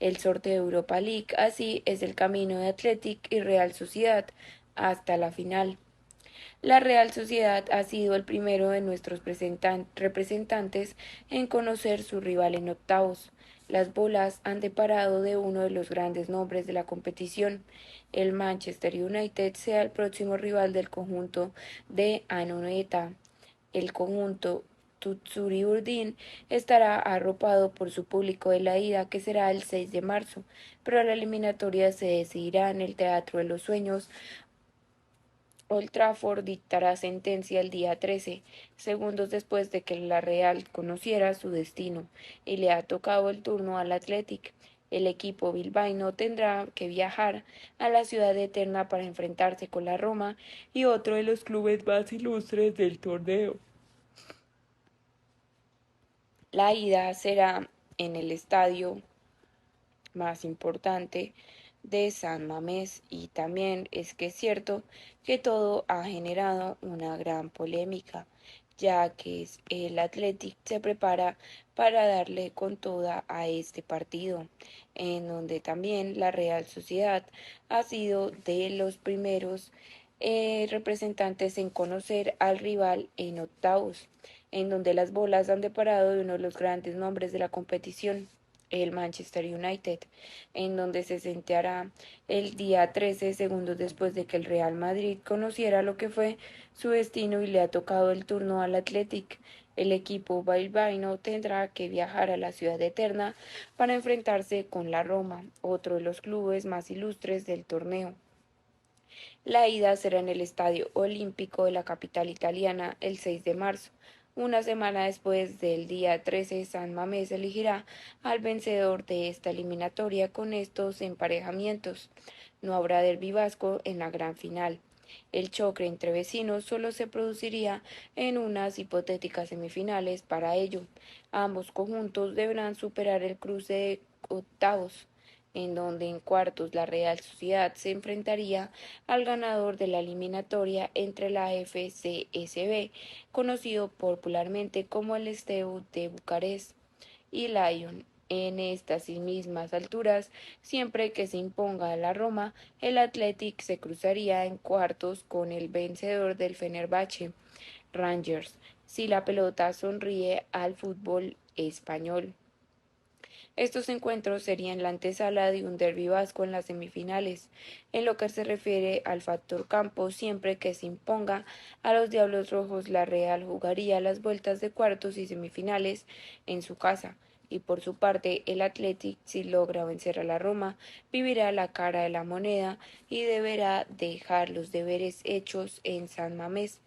Q: El sorteo de Europa League así es el camino de Athletic y Real Sociedad hasta la final. La Real Sociedad ha sido el primero de nuestros representantes en conocer su rival en octavos. Las bolas han deparado de uno de los grandes nombres de la competición. El Manchester United sea el próximo rival del conjunto de Anoeta. El conjunto Tutsuri Urdin estará arropado por su público de la ida, que será el 6 de marzo, pero la eliminatoria se decidirá en el Teatro de los Sueños. Old Trafford dictará sentencia el día 13, segundos después de que la Real conociera su destino, y le ha tocado el turno al Athletic. El equipo bilbaíno tendrá que viajar a la ciudad eterna para enfrentarse con la Roma y otro de los clubes más ilustres del torneo. La ida será en el estadio más importante de San Mamés, y también es que es cierto que todo ha generado una gran polémica, ya que el Athletic se prepara para darle con toda a este partido, en donde también la Real Sociedad ha sido de los primeros representantes en conocer al rival en octavos, en donde las bolas han deparado de uno de los grandes nombres de la competición, el Manchester United, en donde se sentará el día 13, segundos después de que el Real Madrid conociera lo que fue su destino y le ha tocado el turno al Athletic. El equipo bilbaíno tendrá que viajar a la ciudad eterna para enfrentarse con la Roma, otro de los clubes más ilustres del torneo. La ida será en el Estadio Olímpico de la capital italiana el 6 de marzo. Una semana después del día 13, San Mamés elegirá al vencedor de esta eliminatoria con estos emparejamientos. No habrá derbi vasco en la gran final. El choque entre vecinos solo se produciría en unas hipotéticas semifinales. Para ello, ambos conjuntos deberán superar el cruce de octavos, en donde en cuartos la Real Sociedad se enfrentaría al ganador de la eliminatoria entre la FCSB, conocido popularmente como el Steaua de Bucarest, y Lyon. En estas mismas alturas, siempre que se imponga a la Roma, el Athletic se cruzaría en cuartos con el vencedor del Fenerbahce, Rangers, si la pelota sonríe al fútbol español. Estos encuentros serían la antesala de un derbi vasco en las semifinales. En lo que se refiere al factor campo, siempre que se imponga a los Diablos Rojos, la Real jugaría las vueltas de cuartos y semifinales en su casa. Y por su parte, el Athletic, si logra vencer a la Roma, vivirá la cara de la moneda y deberá dejar los deberes hechos en San Mamés,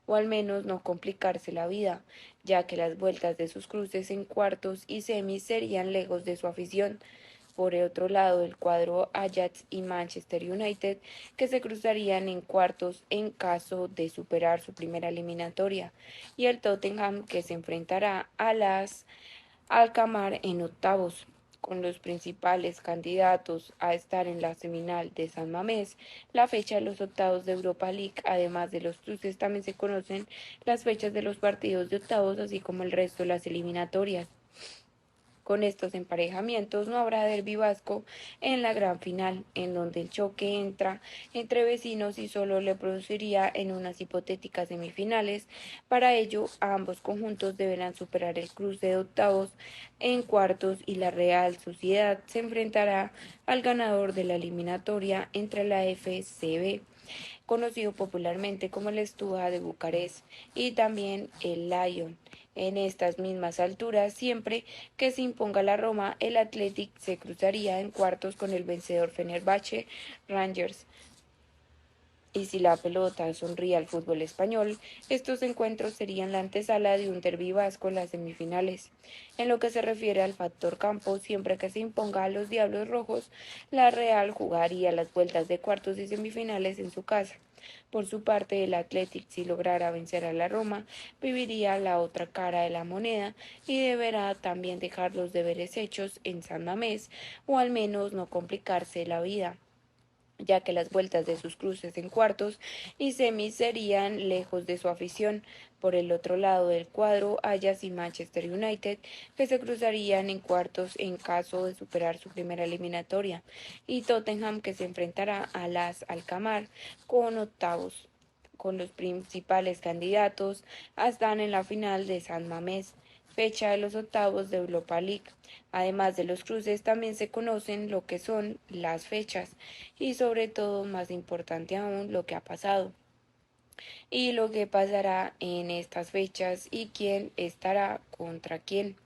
Q: o al menos no complicarse la vida, ya que las vueltas de sus cruces en cuartos y semis serían lejos de su afición. Por el otro lado, el cuadro Ajax y Manchester United, que se cruzarían en cuartos en caso de superar su primera eliminatoria, y el Tottenham, que se enfrentará a las Alkmaar en octavos. Con los principales candidatos a estar en la semifinal de San Mamés, la fecha de los octavos de Europa League. Además de los cruces, también se conocen las fechas de los partidos de octavos, así como el resto de las eliminatorias. Con estos emparejamientos no habrá derbi vasco en la gran final, en donde el choque entre vecinos y solo le produciría en unas hipotéticas semifinales. Para ello, ambos conjuntos deberán superar el cruce de octavos en cuartos y la Real Sociedad se enfrentará al ganador de la eliminatoria entre la FCB, conocido popularmente como el Steaua de Bucarest, y también el Lyon. En estas mismas alturas, siempre que se imponga la Roma, el Athletic se cruzaría en cuartos con el vencedor Fenerbahce, Rangers. Y si la pelota sonríe al fútbol español, estos encuentros serían la antesala de un derbi vasco en las semifinales. En lo que se refiere al factor campo, siempre que se imponga a los Diablos Rojos, la Real jugaría las vueltas de cuartos y semifinales en su casa. Por su parte, el Athletic, si lograra vencer a la Roma, viviría la otra cara de la moneda y deberá también dejar los deberes hechos en San Mamés, o al menos no complicarse la vida, ya que las vueltas de sus cruces en cuartos y semis serían lejos de su afición. Por el otro lado del cuadro, Ajax y Manchester United, que se cruzarían en cuartos en caso de superar su primera eliminatoria, y Tottenham, que se enfrentará a las Alkmaar con octavos. Con los principales candidatos están en la final de San Mamés, fecha de los octavos de Europa League. Además de los cruces, también se conocen lo que son las fechas y, sobre todo, más importante aún, lo que ha pasado y lo que pasará en estas fechas y quién estará contra quién.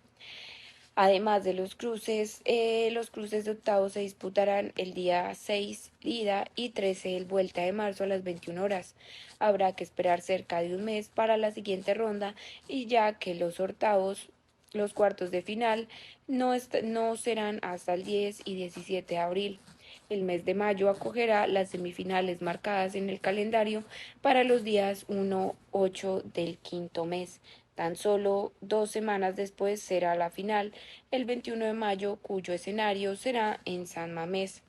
Q: Además de los cruces de octavos se disputarán el día 6 ida y 13 vuelta de marzo a las 21 horas. Habrá que esperar cerca de un mes para la siguiente ronda, y ya que los cuartos de final no serán hasta el 10 y 17 de abril. El mes de mayo acogerá las semifinales marcadas en el calendario para los días 1-8 del quinto mes. Tan solo 2 semanas después será la final, el 21 de mayo, cuyo escenario será en San Mamés.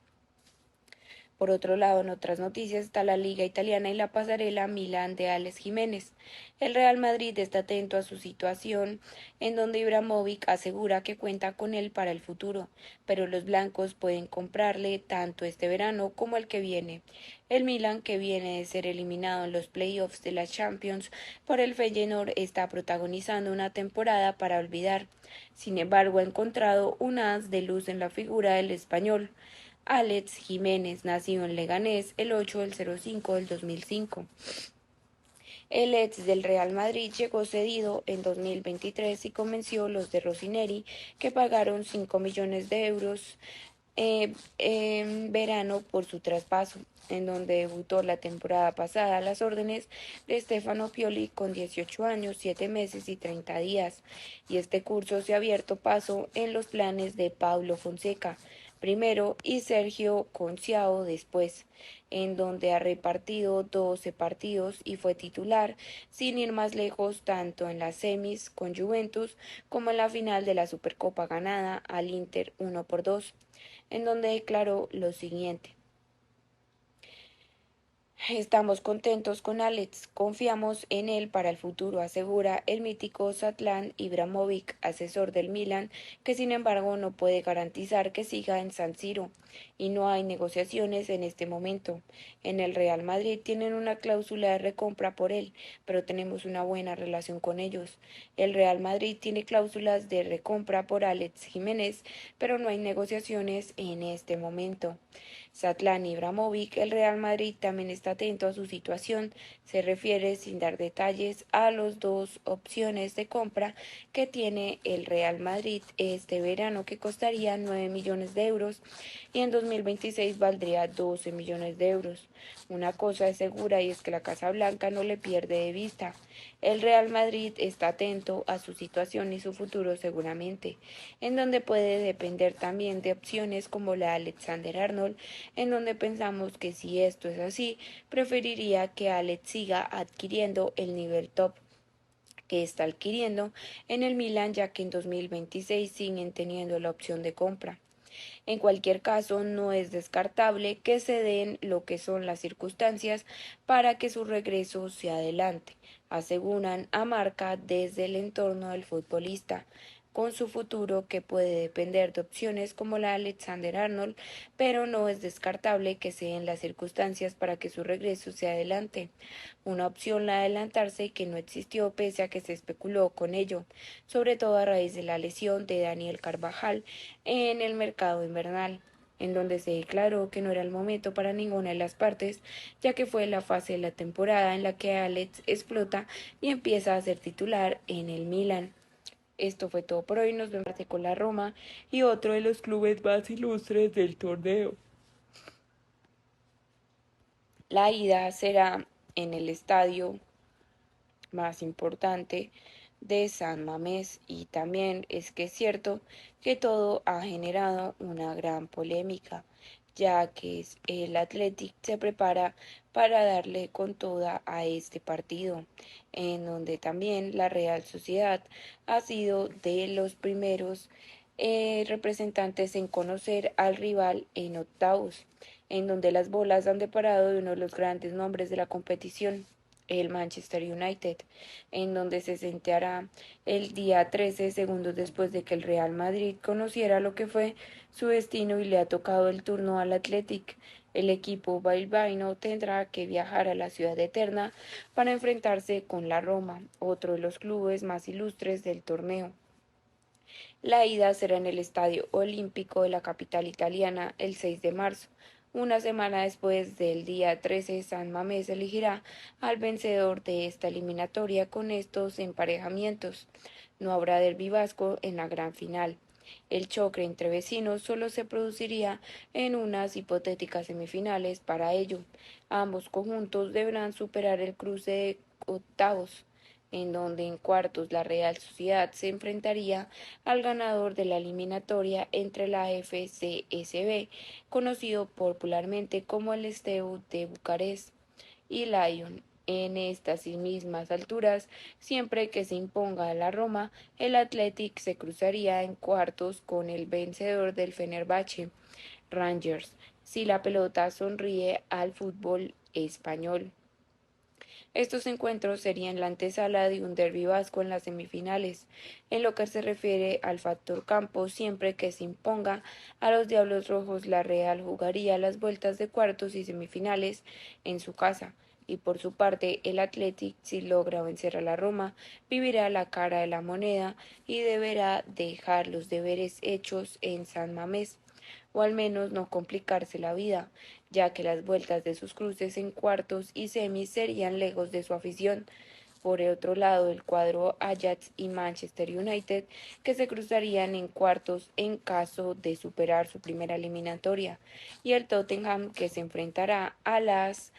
Q: Por otro lado, en otras noticias está la Liga Italiana y la pasarela Milán de Alex Jiménez. El Real Madrid está atento a su situación, en donde Ibrahimovic asegura que cuenta con él para el futuro, pero los blancos pueden comprarle tanto este verano como el que viene. El Milan, que viene de ser eliminado en los playoffs de la Champions por el Feyenoord, está protagonizando una temporada para olvidar. Sin embargo, ha encontrado un haz de luz en la figura del español. Alex Jiménez nació en Leganés el 8/05 del 2005. El ex del Real Madrid llegó cedido en 2023 y convenció a los de Rossoneri, que pagaron 5 millones de euros en verano por su traspaso, en donde debutó la temporada pasada a las órdenes de Stefano Pioli con 18 años, 7 meses y 30 días. Y este curso se ha abierto paso en los planes de Paulo Fonseca primero y Sergio Conciao después, en donde ha repartido 12 partidos y fue titular, sin ir más lejos tanto en las semis con Juventus como en la final de la Supercopa ganada al Inter 1-2, en donde declaró lo siguiente: estamos contentos con Alex, confiamos en él para el futuro, asegura el mítico Zlatan Ibrahimovic, asesor del Milan, que sin embargo no puede garantizar que siga en San Siro y no hay negociaciones en este momento. En el Real Madrid tienen una cláusula de recompra por él, pero tenemos una buena relación con ellos. El Real Madrid tiene cláusulas de recompra por Alex Jiménez, pero no hay negociaciones en este momento. Zlatan Ibrahimovic, el Real Madrid también está atento a su situación, se refiere sin dar detalles a las dos opciones de compra que tiene el Real Madrid este verano, que costaría 9 millones de euros y en 2026 valdría 12 millones de euros. Una cosa es segura y es que la Casa Blanca no le pierde de vista. El Real Madrid está atento a su situación y su futuro seguramente, en donde puede depender también de opciones como la de Alexander Arnold, en donde pensamos que si esto es así, preferiría que Alex siga adquiriendo el nivel top que está adquiriendo en el Milan, ya que en 2026 siguen teniendo la opción de compra. En cualquier caso, no es descartable que se den lo que son las circunstancias para que su regreso se adelante, aseguran a Marca desde el entorno del futbolista, con su futuro que puede depender de opciones como la de Alexander Arnold, pero no es descartable que se den las circunstancias para que su regreso se adelante. Una opción la de adelantarse que no existió pese a que se especuló con ello, sobre todo a raíz de la lesión de Daniel Carvajal en el mercado invernal, en donde se declaró que no era el momento para ninguna de las partes, ya que fue la fase de la temporada en la que Alex explota y empieza a ser titular en el Milan. Esto fue todo por hoy, nos vemos con la Roma y otro de los clubes más ilustres del torneo. La ida será en el estadio más importante de San Mamés, y también es que es cierto que todo ha generado una gran polémica, ya que el Athletic se prepara para darle con toda a este partido, en donde también la Real Sociedad ha sido de los primeros representantes en conocer al rival en octavos, en donde las bolas han deparado de uno de los grandes nombres de la competición, el Manchester United, en donde se sentará el día 13, segundos después de que el Real Madrid conociera lo que fue su destino y le ha tocado el turno al Athletic. El equipo bilbaíno tendrá que viajar a la ciudad eterna para enfrentarse con la Roma, otro de los clubes más ilustres del torneo. La ida será en el Estadio Olímpico de la capital italiana el 6 de marzo. Una semana después del día 13, San Mamés elegirá al vencedor de esta eliminatoria con estos emparejamientos. No habrá derbi vasco en la gran final. El choque entre vecinos solo se produciría en unas hipotéticas semifinales. Para ello, ambos conjuntos deberán superar el cruce de octavos, en donde en cuartos la Real Sociedad se enfrentaría al ganador de la eliminatoria entre la FCSB, conocido popularmente como el Steaua de Bucarest, y Lyon. En estas mismas alturas, siempre que se imponga a la Roma, el Athletic se cruzaría en cuartos con el vencedor del Fenerbahce, Rangers, si la pelota sonríe al fútbol español. Estos encuentros serían la antesala de un derbi vasco en las semifinales. En lo que se refiere al factor campo, siempre que se imponga a los Diablos Rojos, la Real jugaría las vueltas de cuartos y semifinales en su casa. Y por su parte, el Athletic, si logra vencer a la Roma, vivirá la cara de la moneda y deberá dejar los deberes hechos en San Mamés, o al menos no complicarse la vida, ya que las vueltas de sus cruces en cuartos y semis serían lejos de su afición. Por el otro lado, el cuadro Ajax y Manchester United, que se cruzarían en cuartos en caso de superar su primera eliminatoria, y el Tottenham, que se enfrentará a las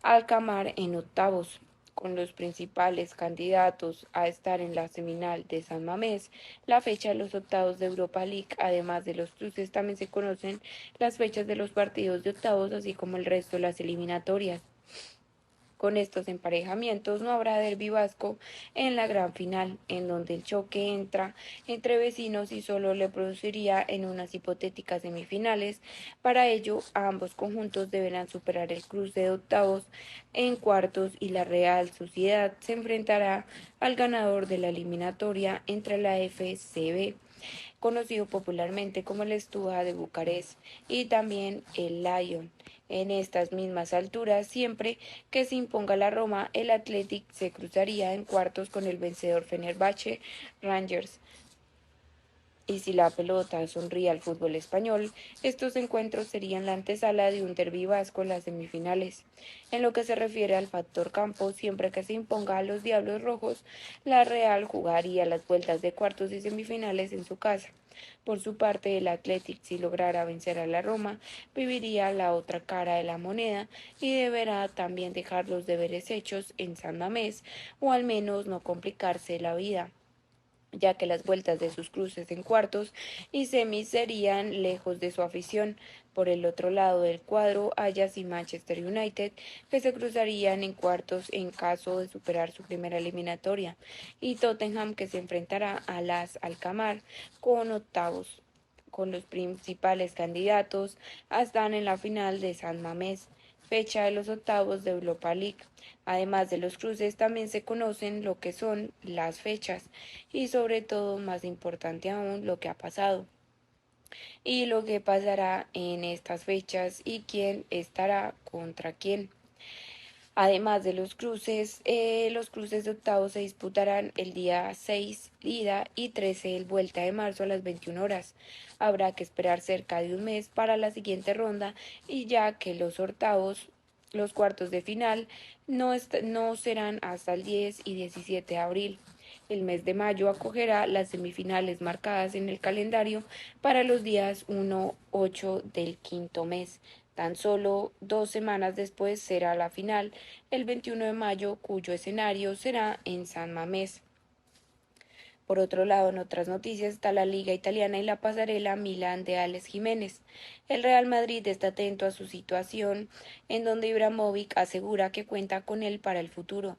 Q: Alkmaar en octavos. Con los principales candidatos a estar en la semifinal de San Mamés, la fecha de los octavos de Europa League, además de los cruces, también se conocen las fechas de los partidos de octavos, así como el resto de las eliminatorias. Con estos emparejamientos no habrá derbi vasco en la gran final, en donde el choque entra entre vecinos y solo le produciría en unas hipotéticas semifinales. Para ello, ambos conjuntos deberán superar el cruce de octavos en cuartos y la Real Sociedad se enfrentará al ganador de la eliminatoria entre la FCB, conocido popularmente como el Steaua de Bucarest, y también el Lyon. En estas mismas alturas, siempre que se imponga la Roma, el Athletic se cruzaría en cuartos con el vencedor Fenerbahce Rangers. Y si la pelota sonríe al fútbol español, estos encuentros serían la antesala de un derbi vasco en las semifinales. En lo que se refiere al factor campo, siempre que se imponga a los Diablos Rojos, la Real jugaría las vueltas de cuartos y semifinales en su casa. Por su parte, el Athletic, si lograra vencer a la Roma, viviría la otra cara de la moneda y deberá también dejar los deberes hechos en San Mamés, o al menos no complicarse la vida, ya que las vueltas de sus cruces en cuartos y semis serían lejos de su afición. Por el otro lado del cuadro, Ajax y Manchester United, que se cruzarían en cuartos en caso de superar su primera eliminatoria, y Tottenham, que se enfrentará a las Alkmaar con octavos. Con los principales candidatos están en la final de San Mamés, fecha de los octavos de Europa League. Además de los cruces, también se conocen lo que son las fechas y, sobre todo, más importante aún, lo que ha pasado y lo que pasará en estas fechas y quién estará contra quién. Además de los cruces de octavos se disputarán el día 6 ida y 13 el vuelta de marzo a las 21 horas. Habrá que esperar cerca de un mes para la siguiente ronda, y ya que los cuartos de final no serán hasta el 10 y 17 de abril. El mes de mayo acogerá las semifinales marcadas en el calendario para los días 1-8 del quinto mes. Tan solo 2 semanas después será la final, el 21 de mayo, cuyo escenario será en San Mamés. Por otro lado, en otras noticias está la Liga Italiana y la pasarela Milán de Alex Jiménez. El Real Madrid está atento a su situación, en donde Ibrahimovic asegura que cuenta con él para el futuro.